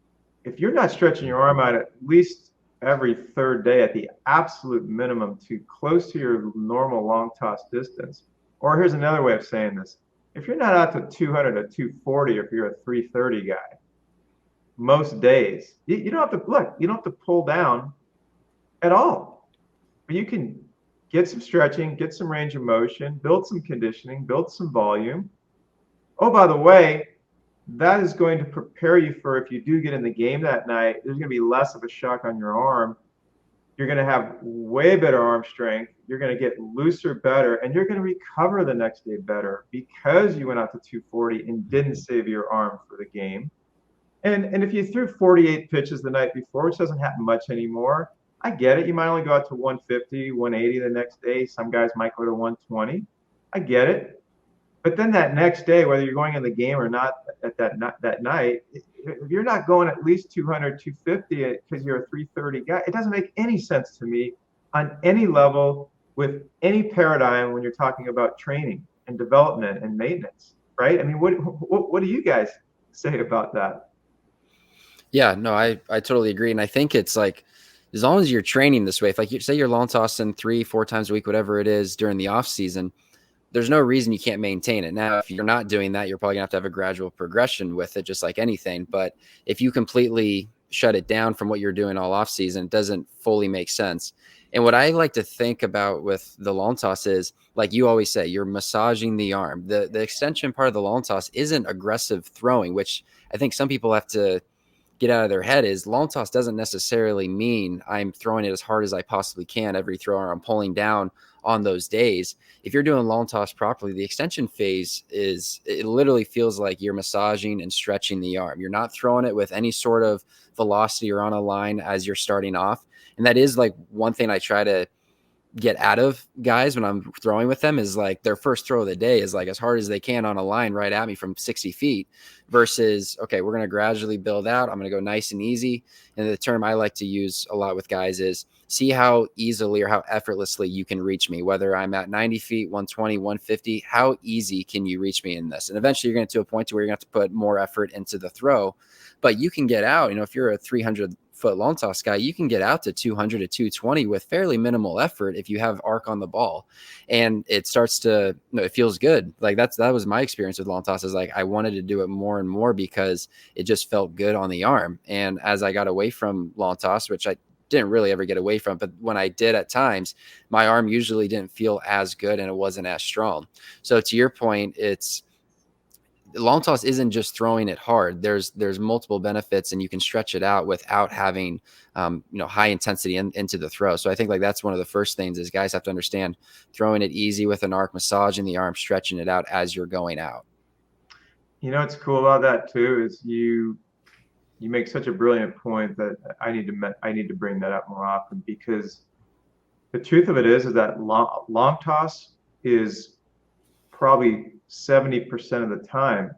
if you're not stretching your arm out at least every third day at the absolute minimum to close to your normal long toss distance, or here's another way of saying this, if you're not out to 200 or 240, or if you're a 330 guy, most days, you don't have to look, you don't have to pull down at all. But you can get some stretching, get some range of motion, build some conditioning, build some volume. Oh, by the way, that is going to prepare you for, if you do get in the game that night, there's going to be less of a shock on your arm. You're going to have way better arm strength. You're going to get looser better, and you're going to recover the next day better because you went out to 240 and didn't save your arm for the game. And if you threw 48 pitches the night before, which doesn't happen much anymore, I get it. You might only go out to 150, 180 the next day. Some guys might go to 120. I get it. But then that next day, whether you're going in the game or not at that night, if you're not going at least 200, 250 because you're a 330 guy, it doesn't make any sense to me on any level with any paradigm when you're talking about training and development and maintenance, right? I mean, what do you guys say about that? Yeah, no, I totally agree. And I think it's like, as long as you're training this way, if like you say you're long tossing 3-4 times a week, whatever it is during the off season, there's no reason you can't maintain it. Now, if you're not doing that, you're probably gonna have to have a gradual progression with it, just like anything. But if you completely shut it down from what you're doing all off season, it doesn't fully make sense. And what I like to think about with the long toss is, like you always say, you're massaging the arm. The extension part of the long toss isn't aggressive throwing, which I think some people have to get out of their head. Is long toss doesn't necessarily mean I'm throwing it as hard as I possibly can every throw, or I'm pulling down on those days. If you're doing long toss properly, the extension phase it literally feels like you're massaging and stretching the arm. You're not throwing it with any sort of velocity or on a line as you're starting off. And that is like one thing I try to get out of guys when I'm throwing with them, is like their first throw of the day is like as hard as they can on a line right at me from 60 feet versus, okay, we're going to gradually build out. I'm going to go nice and easy. And the term I like to use a lot with guys is see how easily or how effortlessly you can reach me, whether I'm at 90 feet, 120, 150, how easy can you reach me in this? And eventually you're going to a point to where you're going to have to put more effort into the throw, but you can get out, if you're a 300-foot long toss guy, you can get out to 200 to 220 with fairly minimal effort if you have arc on the ball. And it starts to, it feels good. Like that was my experience with long toss, is like I wanted to do it more and more because it just felt good on the arm. And as I got away from long toss, which I didn't really ever get away from, but when I did at times, my arm usually didn't feel as good and it wasn't as strong. So to your point, it's, long toss isn't just throwing it hard. There's multiple benefits, and you can stretch it out without having high intensity into the throw. So I think like that's one of the first things is guys have to understand throwing it easy with an arc, massaging the arm, stretching it out as you're going out. What's cool about that too is you make such a brilliant point that I need to bring that up more often, because the truth of it is that long toss is probably 70% of the time,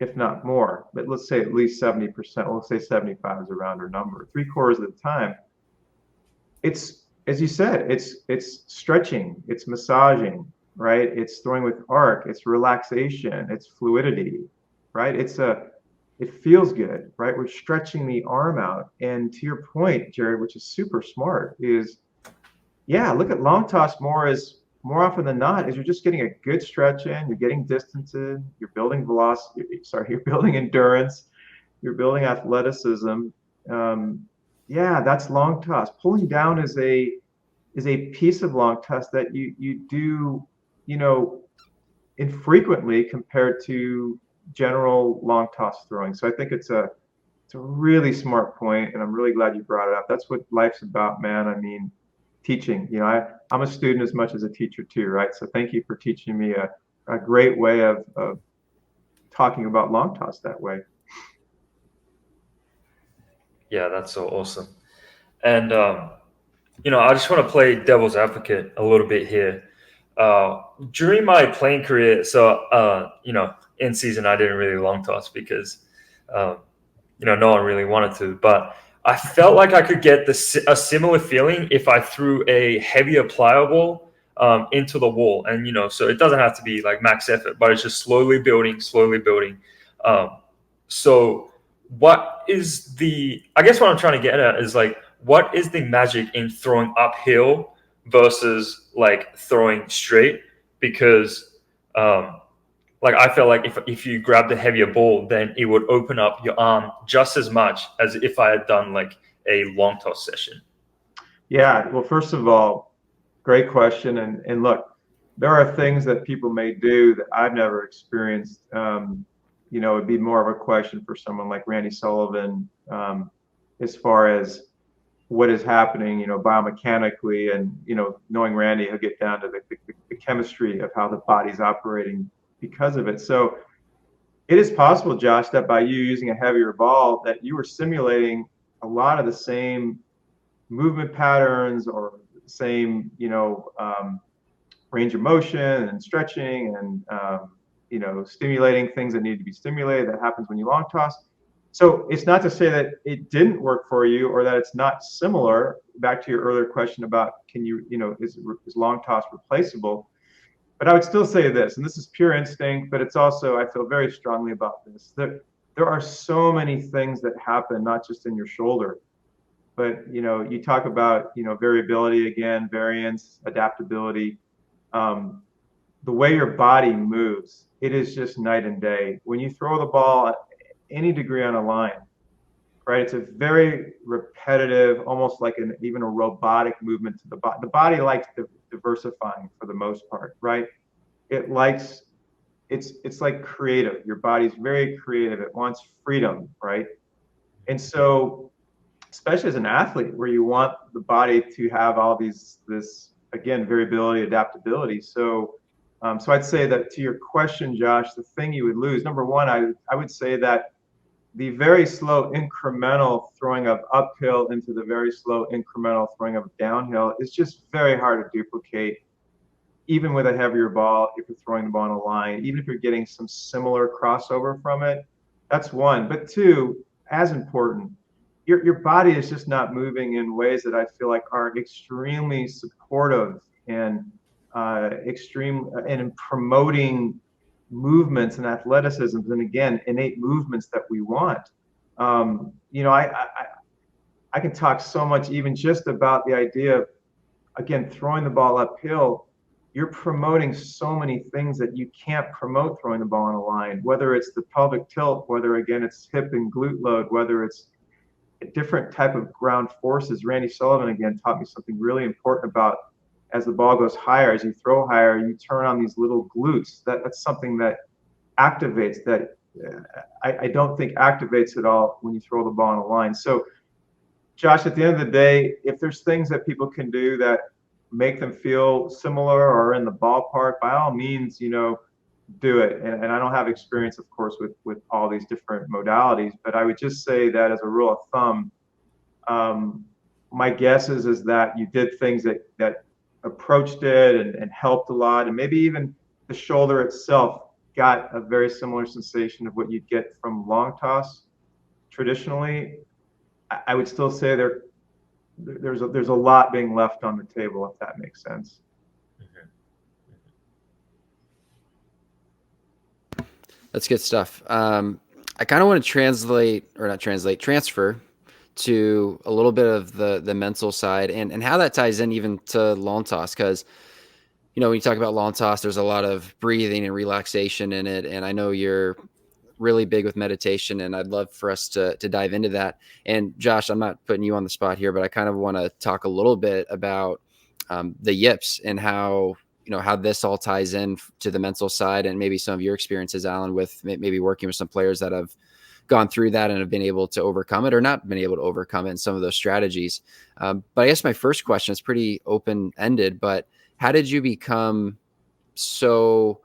if not more, but let's say at least 70%, let's say 75 is a rounder number, 3/4 of the time, it's, as you said, it's stretching, it's massaging, right? It's throwing with arc, it's relaxation, it's fluidity, right? It feels good, right? We're stretching the arm out. And to your point, Jared, which is super smart, is look at long toss more often than not, is you're just getting a good stretch in, you're getting distance in, you're building you're building endurance, you're building athleticism. That's long toss. Pulling down is a piece of long toss that you do, infrequently compared to general long toss throwing. So I think it's a really smart point, and I'm really glad you brought it up. That's what life's about, man. I mean, teaching. I'm a student as much as a teacher too, right? So thank you for teaching me a great way of talking about long toss that way. Yeah, that's so awesome. And I just want to play devil's advocate a little bit here. During my playing career, so in season I didn't really long toss because um, no one really wanted to. But I felt like I could get a similar feeling if I threw a heavier pliable into the wall, and so it doesn't have to be like max effort, but it's just slowly building, slowly building. Um, so, what is the? I guess what I'm trying to get at is like, what is the magic in throwing uphill versus like throwing straight? Because like I felt like if you grab the heavier ball, then it would open up your arm just as much as if I had done like a long toss session. Yeah, well, first of all, great question. And look, there are things that people may do that I've never experienced. It'd be more of a question for someone like Randy Sullivan, as far as what is happening, biomechanically, and knowing Randy, he'll get down to the chemistry of how the body's operating because of it. So it is possible, Josh, that by you using a heavier ball, that you were simulating a lot of the same movement patterns or same, range of motion and stretching and, stimulating things that need to be stimulated. That happens when you long toss. So it's not to say that it didn't work for you or that it's not similar. Back to your earlier question about is long toss replaceable? But I would still say this, and this is pure instinct, but it's also, I feel very strongly about this, that there are so many things that happen, not just in your shoulder, but you talk about variability again, variance, adaptability. The way your body moves, it is just night and day. When you throw the ball at any degree on a line, right? It's a very repetitive, almost like even a robotic movement to the body. The body likes diversifying for the most part, right? It likes it's like creative. Your body's very creative. It wants freedom, right? And so, especially as an athlete, where you want the body to have all this again variability, adaptability. So I'd say that to your question, Josh, the thing you would lose, number one, I would say that the very slow incremental throwing of uphill into the very slow incremental throwing of downhill is just very hard to duplicate, even with a heavier ball. If you're throwing the ball on a line, even if you're getting some similar crossover from it, that's one. But two, as important, your body is just not moving in ways that I feel like are extremely supportive and extreme and in promoting movements and athleticisms, and again, innate movements that we want. I can talk so much even just about the idea of, again, throwing the ball uphill. You're promoting so many things that you can't promote throwing the ball on a line, whether it's the pelvic tilt, whether again it's hip and glute load, whether it's a different type of ground forces. Randy Sullivan again taught me something really important about, as the ball goes higher, as you throw higher, you turn on these little glutes. That's something that activates that I don't think activates at all when you throw the ball on a line. So, Josh, at the end of the day, if there's things that people can do that make them feel similar or in the ballpark, by all means, do it. And I don't have experience, of course, with all these different modalities, but I would just say that as a rule of thumb, my guess is that you did things that approached it and helped a lot, and maybe even the shoulder itself got a very similar sensation of what you'd get from long toss traditionally. I would still say there's a lot being left on the table, if that makes sense. That's good stuff. I kind of want to transfer to a little bit of the mental side and how that ties in even to long toss. Because, when you talk about long toss, there's a lot of breathing and relaxation in it. And I know you're really big with meditation, and I'd love for us to dive into that. And Josh, I'm not putting you on the spot here, but I kind of want to talk a little bit about the yips and how how this all ties in to the mental side, and maybe some of your experiences, Alan, with maybe working with some players that have gone through that and have been able to overcome it or not been able to overcome it, and some of those strategies. But I guess my first question is pretty open ended, but how did you become so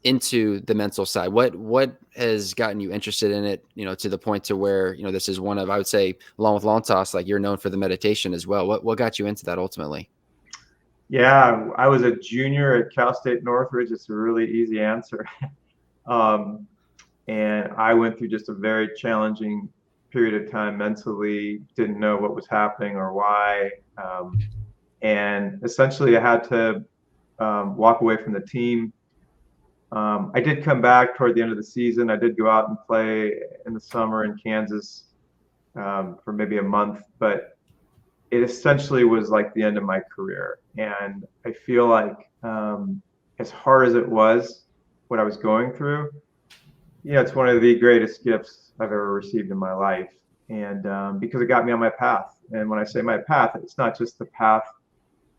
into the mental side? What has gotten you interested in it, to the point to where, this is one of, I would say, along with long toss, like you're known for the meditation as well. What got you into that ultimately? Yeah, I was a junior at Cal State Northridge. It's a really easy answer. Um, and I went through just a very challenging period of time mentally, didn't know what was happening or why. And essentially, I had to walk away from the team. I did come back toward the end of the season. I did go out and play in the summer in Kansas for maybe a month, but it essentially was like the end of my career. And I feel like as hard as it was, what I was going through, it's one of the greatest gifts I've ever received in my life. And because it got me on my path. And when I say my path, it's not just the path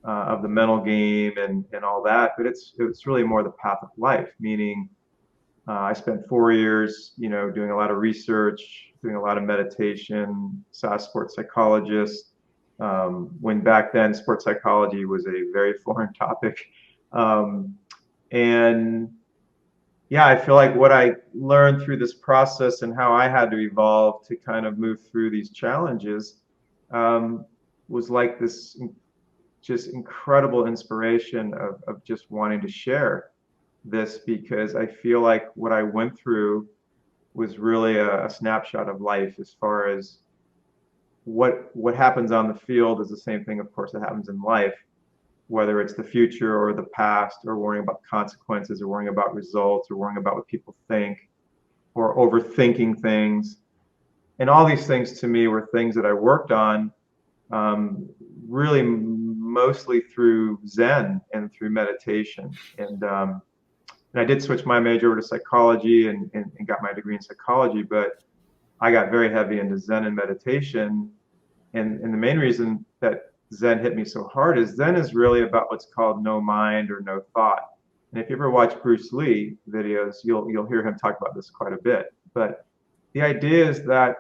of the mental game and all that, but it's really more the path of life. Meaning, I spent 4 years, doing a lot of research, doing a lot of meditation, saw a sports psychologist. When back then sports psychology was a very foreign topic, and yeah, I feel like what I learned through this process and how I had to evolve to kind of move through these challenges was like this just incredible inspiration of just wanting to share this, because I feel like what I went through was really a snapshot of life. As far as what happens on the field is the same thing, of course, that happens in life, whether it's the future or the past, or worrying about consequences, or worrying about results, or worrying about what people think, or overthinking things. And all these things to me were things that I worked on, really mostly through Zen and through meditation. And I did switch my major over to psychology and got my degree in psychology, but I got very heavy into Zen and meditation. And the main reason that Zen hit me so hard is Zen is really about what's called no mind or no thought. And if you ever watch Bruce Lee videos, you'll hear him talk about this quite a bit. But the idea is that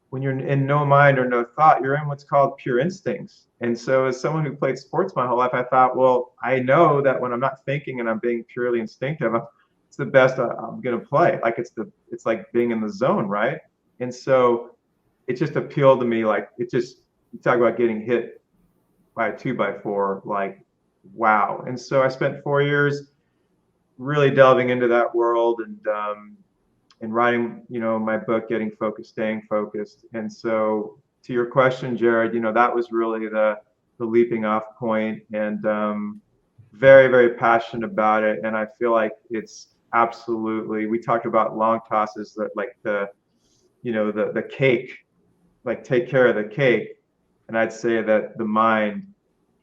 when you're in no mind or no thought, you're in what's called pure instincts. And so as someone who played sports my whole life, I thought, well, I know that when I'm not thinking and I'm being purely instinctive, it's the best I'm going to play. Like it's like being in the zone, right? And so it just appealed to me. Like you talk about getting hit by a 2x4, like, wow. And so I spent 4 years really delving into that world and writing, my book, Getting Focused, Staying Focused. And so to your question, Jared, that was really the leaping off point, and very, very passionate about it. And I feel like it's absolutely, we talked about long tosses, that like the cake, like take care of the cake. And I'd say that the mind,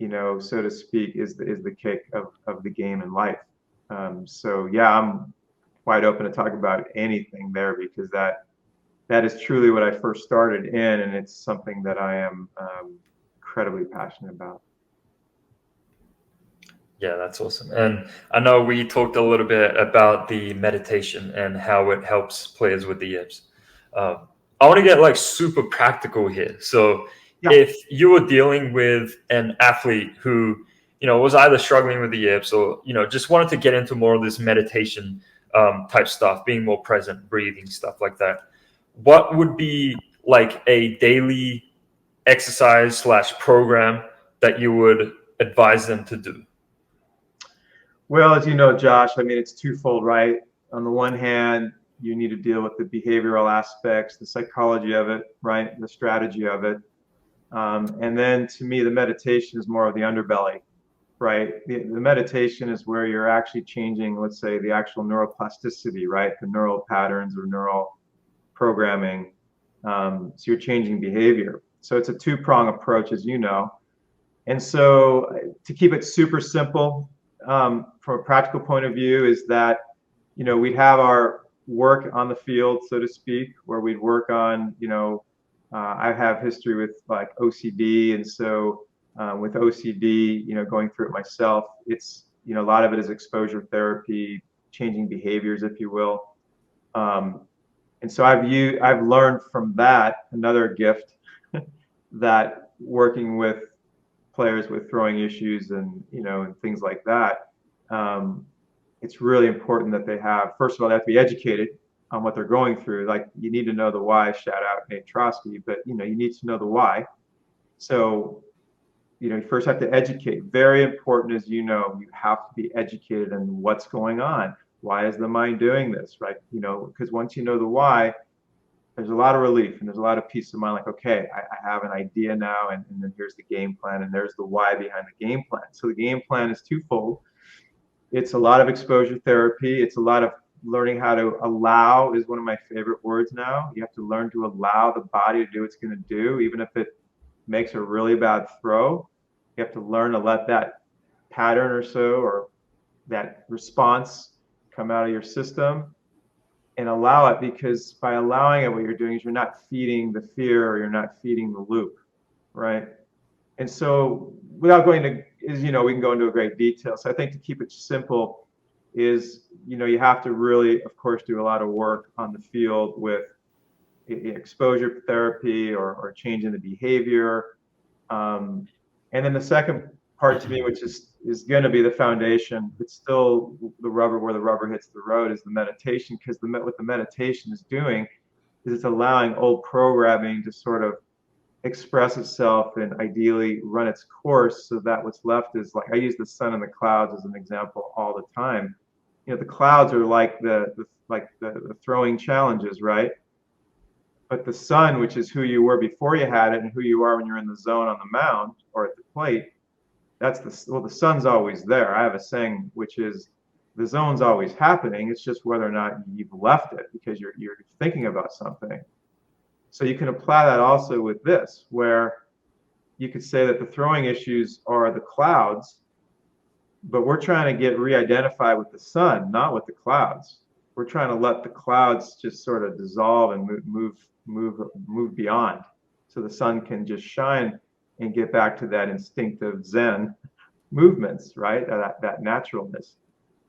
so to speak, is the cake of the game in life. So yeah, I'm wide open to talk about anything there, because that is truly what I first started in, and it's something that I am incredibly passionate about. Yeah, that's awesome. And I know we talked a little bit about the meditation and how it helps players with the yips. I want to get like super practical here. So Yeah. if you were dealing with an athlete who, was either struggling with the yips or, just wanted to get into more of this meditation type stuff, being more present, breathing, stuff like that, what would be like a daily exercise / program that you would advise them to do? Well, as you know, Josh, I mean, it's twofold, right? On the one hand, you need to deal with the behavioral aspects, the psychology of it, right? The strategy of it. And then to me, the meditation is more of the underbelly, right? The meditation is where you're actually changing, let's say, the actual neuroplasticity, right? The neural patterns or neural programming. So you're changing behavior. So it's a two-prong approach, as you know. And so to keep it super simple, from a practical point of view, is that, we'd have our work on the field, so to speak, where we'd work on, I have history with like OCD. And so With OCD, going through it myself, it's, a lot of it is exposure therapy, changing behaviors, if you will. And so I've learned from that another gift that working with players with throwing issues and things like that, it's really important that they have, first of all, they have to be educated on what they're going through. Like, you need to know the why. Shout out Nate Trotsky, but you need to know the why. So you first have to educate. Very important, as you have to be educated on what's going on. Why is the mind doing this, right? Because once you know the why, there's a lot of relief and there's a lot of peace of mind. Like, okay, I have an idea now, and then here's the game plan, and there's the why behind the game plan. So the game plan is twofold. It's a lot of exposure therapy. It's a lot of learning how to allow, is one of my favorite words now. You have to learn to allow the body to do what it's going to do, even if it makes a really bad throw. You have to learn to let that pattern or so, or that response, come out of your system and allow it, because by allowing it, what you're doing is you're not feeding the fear, or you're not feeding the loop, right? And so without going to, we can go into a great detail. So I think to keep it simple is, you have to really, of course, do a lot of work on the field with exposure therapy or changing the behavior. And then the second part to me, which is going to be the foundation, but still the rubber, where the rubber hits the road, is the meditation. Because what the meditation is doing is it's allowing old programming to sort of express itself and ideally run its course, so that what's left is, like, I use the sun and the clouds as an example all the time. The clouds are like the throwing challenges, right? But the sun, which is who you were before you had it and who you are when you're in the zone on the mound or at the plate, the sun's always there. I have a saying, which is, the zone's always happening. It's just whether or not you've left it because you're thinking about something. So you can apply that also with this, where you could say that the throwing issues are the clouds, but we're trying to get re-identified with the sun, not with the clouds. We're trying to let the clouds just sort of dissolve and move beyond, so the sun can just shine and get back to that instinctive Zen movements, right? That naturalness.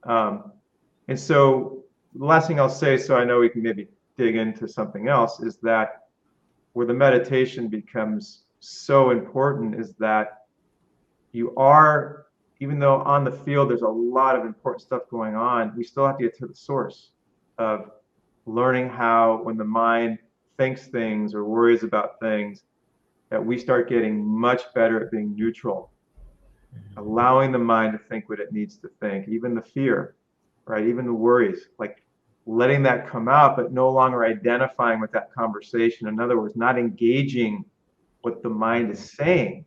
And so the last thing I'll say, so I know we can maybe dig into something else, is that where the meditation becomes so important is that you are, even though on the field there's a lot of important stuff going on, we still have to get to the source of learning how, when the mind thinks things or worries about things, that we start getting much better at being neutral, allowing the mind to think what it needs to think, even the fear, right? Even the worries, like letting that come out, but no longer identifying with that conversation. In other words, not engaging what the mind is saying,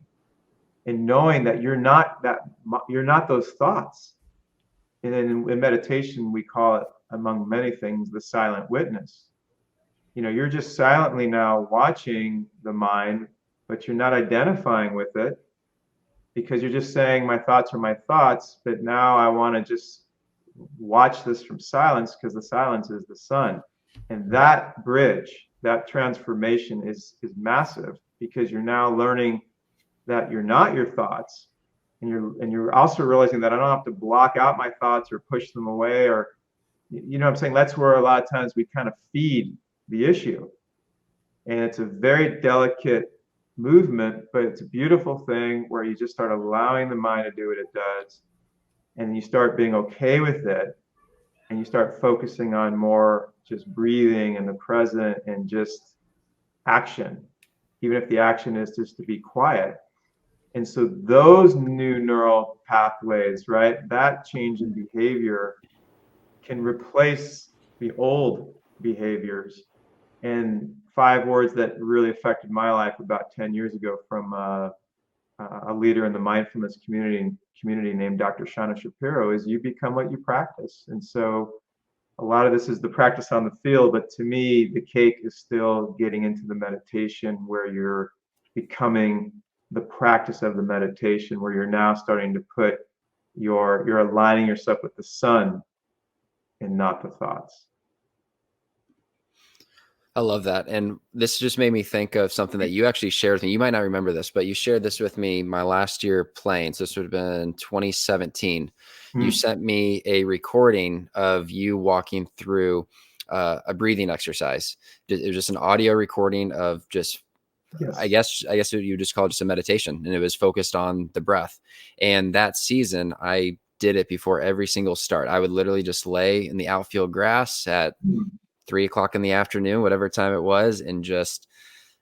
and knowing that you're not those thoughts. And then in meditation, we call it, among many things, the silent witness. You're just silently now watching the mind, but you're not identifying with it, because you're just saying, my thoughts are my thoughts, but now I want to just watch this from silence, because the silence is the sun. And that bridge, that transformation is massive, because you're now learning that you're not your thoughts, and you're also realizing that I don't have to block out my thoughts or push them away, or what I'm saying. That's where a lot of times we kind of feed the issue, and it's a very delicate movement, but it's a beautiful thing where you just start allowing the mind to do what it does, and you start being okay with it, and you start focusing on more just breathing in the present and just action, even if the action is just to be quiet. And so those new neural pathways, right, that change in behavior can replace the old behaviors. And 5 words that really affected my life about 10 years ago from a leader in the mindfulness community named Dr. Shana Shapiro is, you become what you practice. And so a lot of this is the practice on the field, but to me, the cake is still getting into the meditation, where you're becoming the practice of the meditation, where you're now starting to put you're aligning yourself with the sun and not the thoughts. I love that. And this just made me think of something that you actually shared with me. You might not remember this, but you shared this with me my last year playing. So this would have been 2017. You Hmm. sent me a recording of you walking through a breathing exercise. It was just an audio recording of just, Yes. I guess what you just call it just a meditation, and it was focused on the breath. And that season, I did it before every single start. I would literally just lay in the outfield grass at Hmm. 3 o'clock in the afternoon, whatever time it was, and just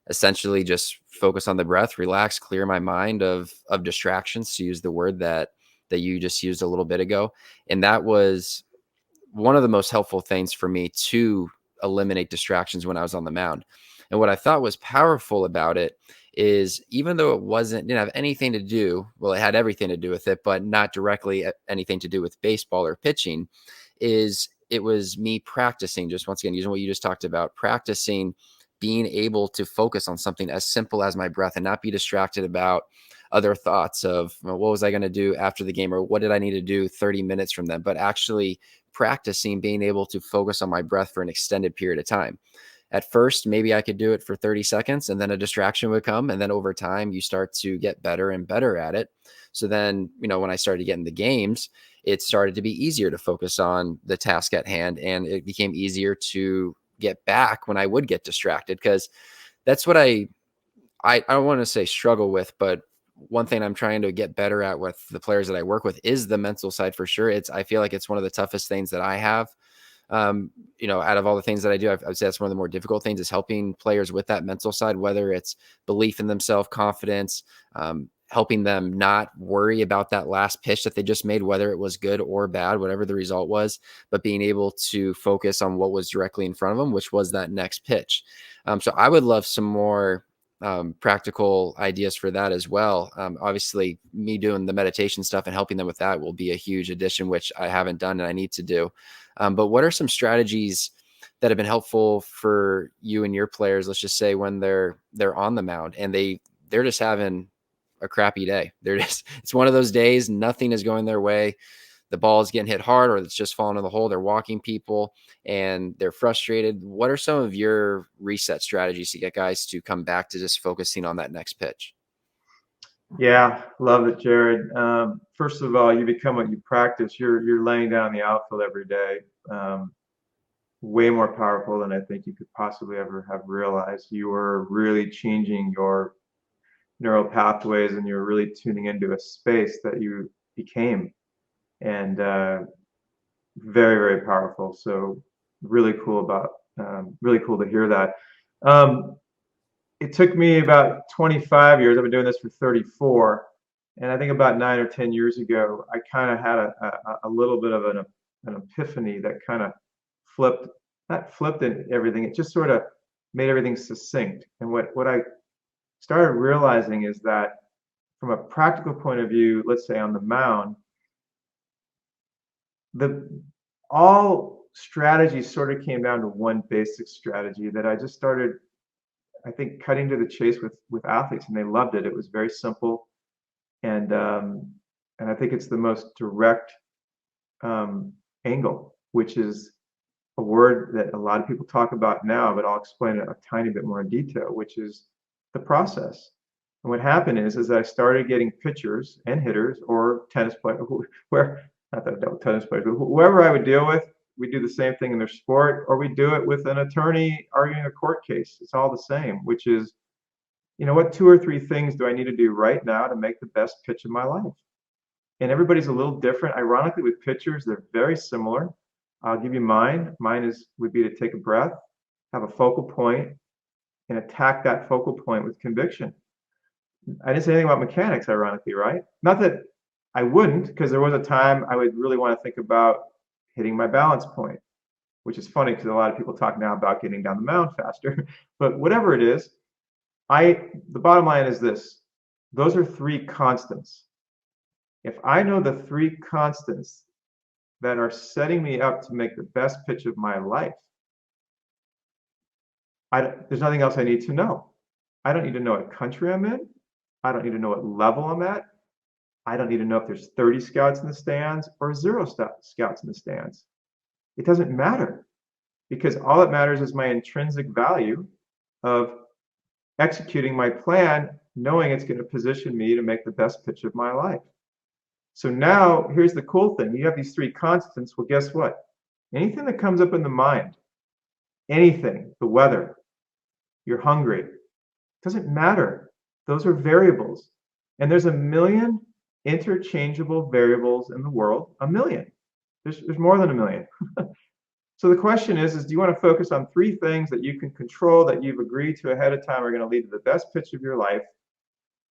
essentially just focus on the breath, relax, clear my mind of distractions, to use the word that you just used a little bit ago. And that was one of the most helpful things for me to eliminate distractions when I was on the mound. And what I thought was powerful about it is, even though it didn't have anything to do, well, it had everything to do with it, but not directly anything to do with baseball or pitching, is it was me practicing, just once again, using what you just talked about, practicing being able to focus on something as simple as my breath and not be distracted about other thoughts of, well, what was I going to do after the game, or what did I need to do 30 minutes from them, but actually practicing being able to focus on my breath for an extended period of time. At first, maybe I could do it for 30 seconds and then a distraction would come. And then over time, you start to get better and better at it. So then, when I started getting the games, it started to be easier to focus on the task at hand. And it became easier to get back when I would get distracted, because that's what I don't want to say struggle with, but one thing I'm trying to get better at with the players that I work with is the mental side for sure. I feel like it's one of the toughest things that I have. Out of all the things that I do, I would say that's one of the more difficult things, is helping players with that mental side, whether it's belief in themselves, confidence, helping them not worry about that last pitch that they just made, whether it was good or bad, whatever the result was, but being able to focus on what was directly in front of them, which was that next pitch. So I would love some more practical ideas for that as well. Obviously, me doing the meditation stuff and helping them with that will be a huge addition, which I haven't done and I need to do. But what are some strategies that have been helpful for you and your players? Let's just say when they're on the mound and they're just having a crappy day. It's one of those days, nothing is going their way. The ball is getting hit hard, or it's just falling in the hole. They're walking people and they're frustrated. What are some of your reset strategies to get guys to come back to just focusing on that next pitch? Yeah, love it, Jared. First of all, you become what you practice. You're laying down the outfield every day. Um, Way more powerful than I think you could possibly ever have realized. You are really changing your neural pathways, and you're really tuning into a space that you became, and very, very powerful. So really cool to hear that. Um, it took me about 25 years. I've been doing this for 34, and I think about 9 or 10 years ago, I kind of had a little bit of an epiphany that kind of flipped, not flipped in everything. It just sort of made everything succinct. And what I started realizing is that from a practical point of view, let's say on the mound, the all strategies sort of came down to one basic strategy that I just started, I think, cutting to the chase with athletes, and they loved it. It was very simple, and um, and I think it's the most direct angle, which is a word that a lot of people talk about now, but I'll explain it a tiny bit more in detail, which is the process. And what happened is I started getting pitchers and hitters or tennis players, where not that I dealt with tennis players, but whoever I would deal with, we do the same thing in their sport, or we do it with an attorney arguing a court case. It's all the same, which is, what 2 or 3 things do I need to do right now to make the best pitch of my life? And everybody's a little different. Ironically, with pitchers, they're very similar. I'll give you mine. Would be to take a breath, have a focal point, and attack that focal point with conviction. I didn't say anything about mechanics, ironically, right? Not that I wouldn't, because there was a time I would really want to think about hitting my balance point, which is funny because a lot of people talk now about getting down the mound faster. But whatever it is, the bottom line is this: those are 3 constants. If I know the 3 constants that are setting me up to make the best pitch of my life, there's nothing else I need to know. I don't need to know what country I'm in. I don't need to know what level I'm at. I don't need to know if there's 30 scouts in the stands or 0 scouts in the stands. It doesn't matter. because all that matters is my intrinsic value of executing my plan, knowing it's going to position me to make the best pitch of my life. So now here's the cool thing. You have these three constants. Well, guess what? Anything that comes up in the mind, anything, the weather, you're hungry, doesn't matter. Those are variables. And there's a million interchangeable variables in the world, a million. There's more than a million. So the question is do you want to focus on three things that you can control, that you've agreed to ahead of time are going to lead to the best pitch of your life?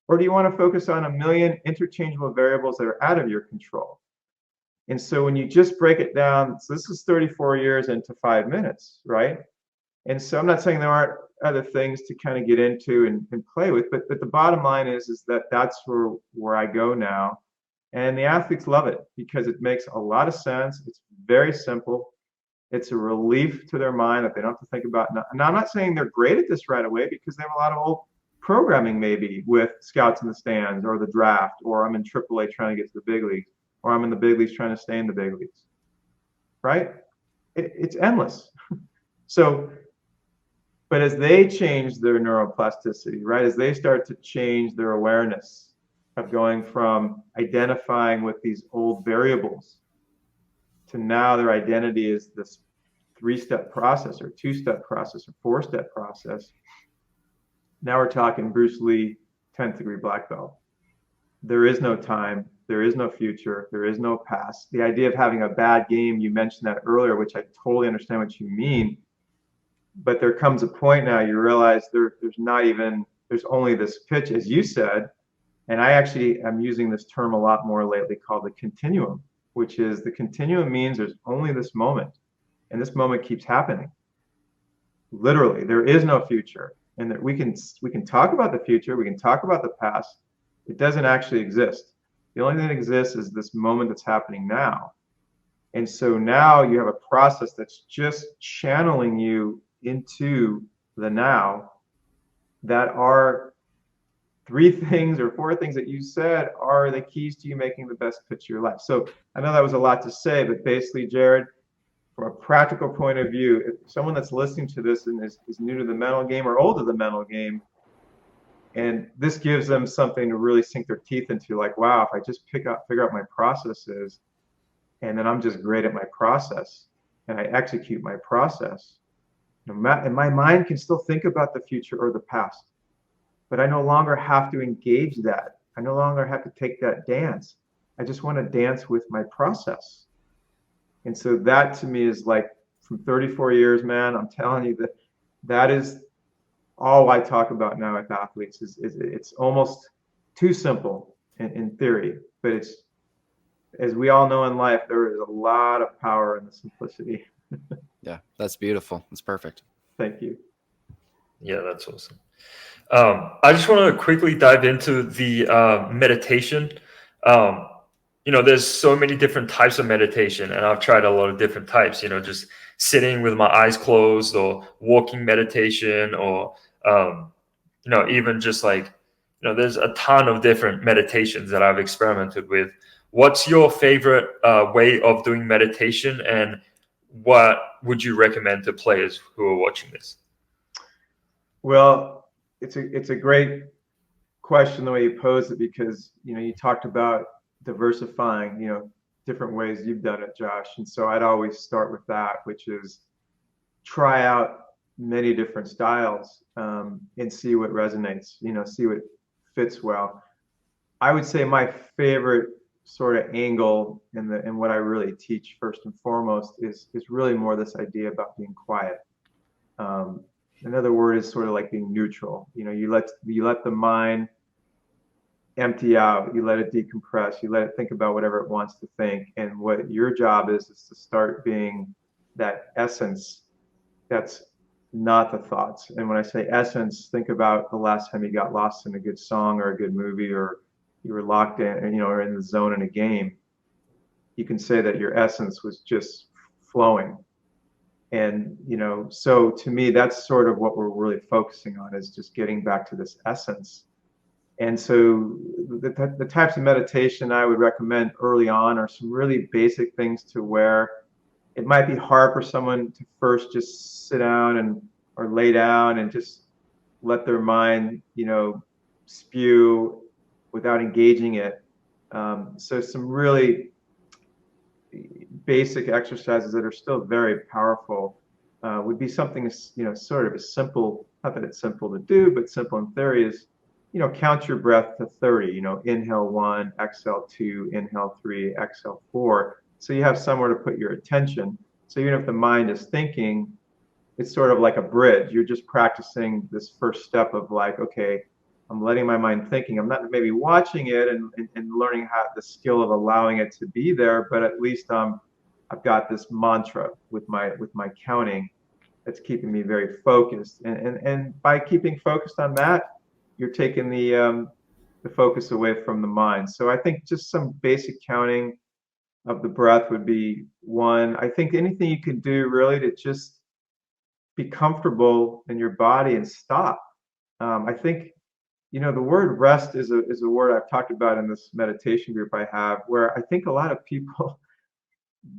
Or do you want to focus on a million interchangeable variables that are out of your control? And so when you just break it down, so this is 34 years into 5 minutes, right? And so I'm not saying there aren't other things to kind of get into and play with, but the bottom line is that that's where I go now. And the athletes love it because it makes a lot of sense. It's very simple. It's a relief to their mind that they don't have to think about. Now, I'm not saying they're great at this right away because they have a lot of old programming maybe with scouts in the stands or the draft, or I'm in AAA trying to get to the big leagues, or I'm in the big leagues trying to stay in the big leagues, right? It's endless. So, but as they change their neuroplasticity, right, as they start to change their awareness of going from identifying with these old variables to now their identity is this 3-step process or 2-step process or 4-step process. Now we're talking Bruce Lee, 10th degree black belt. There is no time, there is no future, there is no past. The idea of having a bad game, you mentioned that earlier, which I totally understand what you mean. But there comes a point now you realize there's only this pitch, as you said, and I actually am using this term a lot more lately called the continuum, which is the continuum means there's only this moment, and this moment keeps happening. Literally, there is no future, and that we can talk about the future, we can talk about the past. It doesn't actually exist. The only thing that exists is this moment that's happening now. And so now you have a process that's just channeling you into the now, that are 3 things or 4 things that you said are the keys to you making the best pitch of your life. So I know that was a lot to say, but basically, Jared, from a practical point of view, if someone that's listening to this and is new to the mental game or old to the mental game, and this gives them something to really sink their teeth into, like, wow, if I just figure out my processes, and then I'm just great at my process, and I execute my process, and my mind can still think about the future or the past, but I no longer have to engage that. I no longer have to take that dance. I just want to dance with my process. And so that to me is like, from 34 years, man, I'm telling you that is all I talk about now with athletes. Is it's almost too simple in theory, but it's, as we all know in life, there is a lot of power in the simplicity. Yeah, that's beautiful. That's perfect. Thank you. Yeah, that's awesome. I just want to quickly dive into the meditation. There's so many different types of meditation, and I've tried a lot of different types, just sitting with my eyes closed, or walking meditation, or, even just like, there's a ton of different meditations that I've experimented with. What's your favorite way of doing meditation, and what would you recommend to players who are watching this? Well, it's a great question the way you posed it, because you talked about diversifying, different ways you've done it, Josh. And so I'd always start with that, which is try out many different styles, and see what resonates, see what fits well. I would say my favorite sort of angle in what I really teach first and foremost is really more this idea about being quiet. Another word is sort of like being neutral. You let the mind empty out, you let it decompress, you let it think about whatever it wants to think. And what your job is to start being that essence that's not the thoughts. And when I say essence, think about the last time you got lost in a good song or a good movie, or you were locked in, or in the zone in a game. You can say that your essence was just flowing. And, so to me, that's sort of what we're really focusing on, is just getting back to this essence. And so the types of meditation I would recommend early on are some really basic things to where it might be hard for someone to first just sit down and or lay down and just let their mind, spew without engaging it. So some really basic exercises that are still very powerful would be something, sort of as simple, not that it's simple to do, but simple in theory is, count your breath to 30, inhale 1, exhale 2, inhale 3, exhale 4. So you have somewhere to put your attention. So even if the mind is thinking, it's sort of like a bridge. You're just practicing this first step of like, okay, I'm letting my mind thinking. I'm not maybe watching it and learning how the skill of allowing it to be there, but at least I've got this mantra with my counting that's keeping me very focused. And by keeping focused on that, you're taking the focus away from the mind. So I think just some basic counting of the breath would be one. I think anything you can do really to just be comfortable in your body and stop. I think the word rest is a word I've talked about in this meditation group I have, where I think a lot of people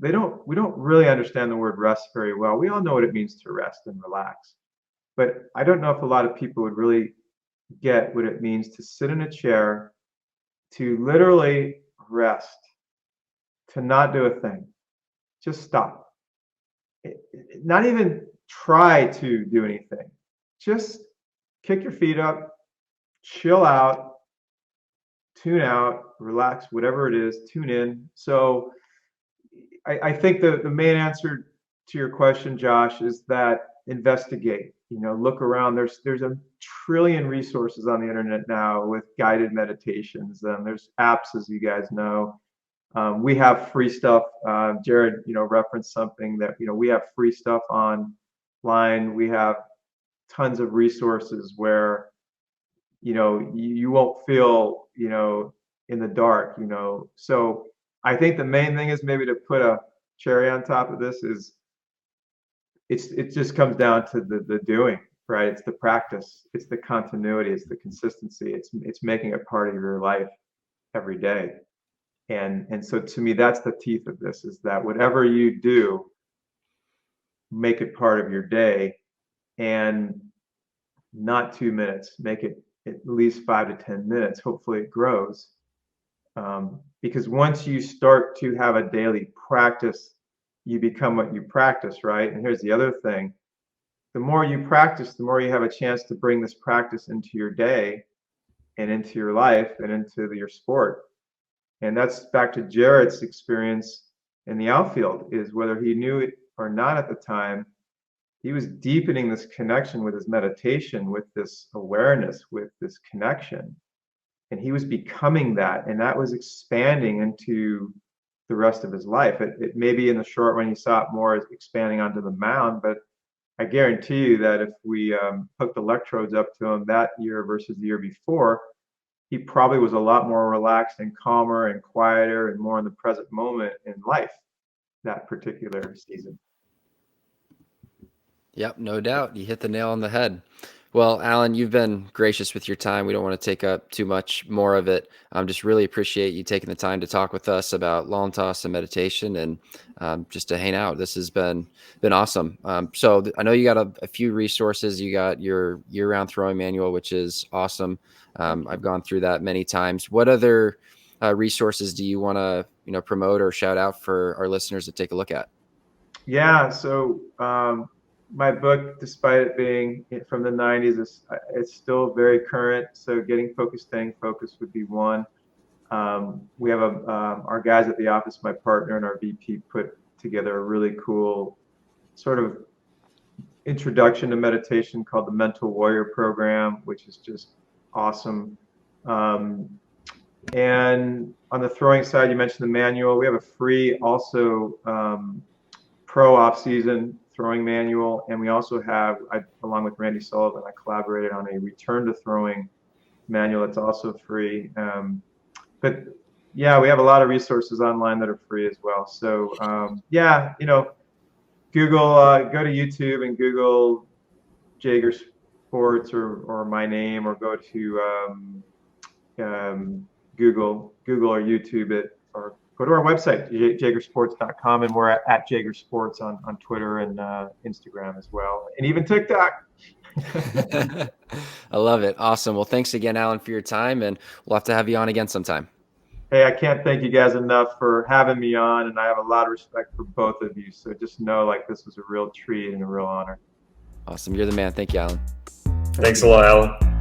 we don't really understand the word rest very well. We all know what it means to rest and relax, but I don't know if a lot of people would really get what it means to sit in a chair, to literally rest, to not do a thing, just stop. Not even try to do anything. Just kick your feet up, chill out, tune out, relax, whatever it is, tune in. So I think the main answer to your question, Josh, is that investigate. Look around. There's a trillion resources on the internet now with guided meditations. There's apps, as you guys know. We have free stuff. Jared, referenced something that we have free stuff online. We have tons of resources where you won't feel in the dark. So I think the main thing is maybe to put a cherry on top of this is it just comes down to the doing, right? It's the practice, it's the continuity, it's the consistency, it's making it part of your life every day. And so to me, that's the teeth of this, is that whatever you do, make it part of your day, and not 2 minutes, make it at least 5 to 10 minutes. Hopefully it grows. Because once you start to have a daily practice, you become what you practice, right? And here's the other thing. The more you practice, the more you have a chance to bring this practice into your day and into your life and into your sport. And that's back to Jared's experience in the outfield, is whether he knew it or not at the time, he was deepening this connection with his meditation, with this awareness, with this connection. And he was becoming that, and that was expanding into the rest of his life. It maybe in the short run, you saw it more as expanding onto the mound, but I guarantee you that if we hooked electrodes up to him that year versus the year before, he probably was a lot more relaxed and calmer and quieter and more in the present moment in life that particular season. Yep, no doubt. You hit the nail on the head. Well, Alan, you've been gracious with your time. We don't want to take up too much more of it. Just really appreciate you taking the time to talk with us about lawn toss and meditation, and just to hang out. This has been awesome. So I know you got a few resources. You got your year-round throwing manual, which is awesome. I've gone through that many times. What other resources do you want to promote or shout out for our listeners to take a look at? Yeah, so my book, despite it being from the 90s, it's still very current. So getting focused, staying focused would be one. We have our guys at the office, my partner and our VP, put together a really cool sort of introduction to meditation called the Mental Warrior Program, which is just awesome. And on the throwing side, you mentioned the manual. We have a free also pro off-season throwing manual, and we also have, along with Randy Sullivan, I collaborated on a return to throwing manual that's also free. But yeah, we have a lot of resources online that are free as well. So yeah, Google, go to YouTube and Google Jaeger Sports or my name, or go to Google or YouTube it, or go to our website, jagersports.com, and we're at Jaeger Sports on Twitter and Instagram as well, and even TikTok. I love it. Awesome. Well, thanks again, Alan, for your time, and we'll have to have you on again sometime. Hey, I can't thank you guys enough for having me on, and I have a lot of respect for both of you. So just know, like, this was a real treat and a real honor. Awesome. You're the man. Thank you, Alan. Thanks a lot, Alan.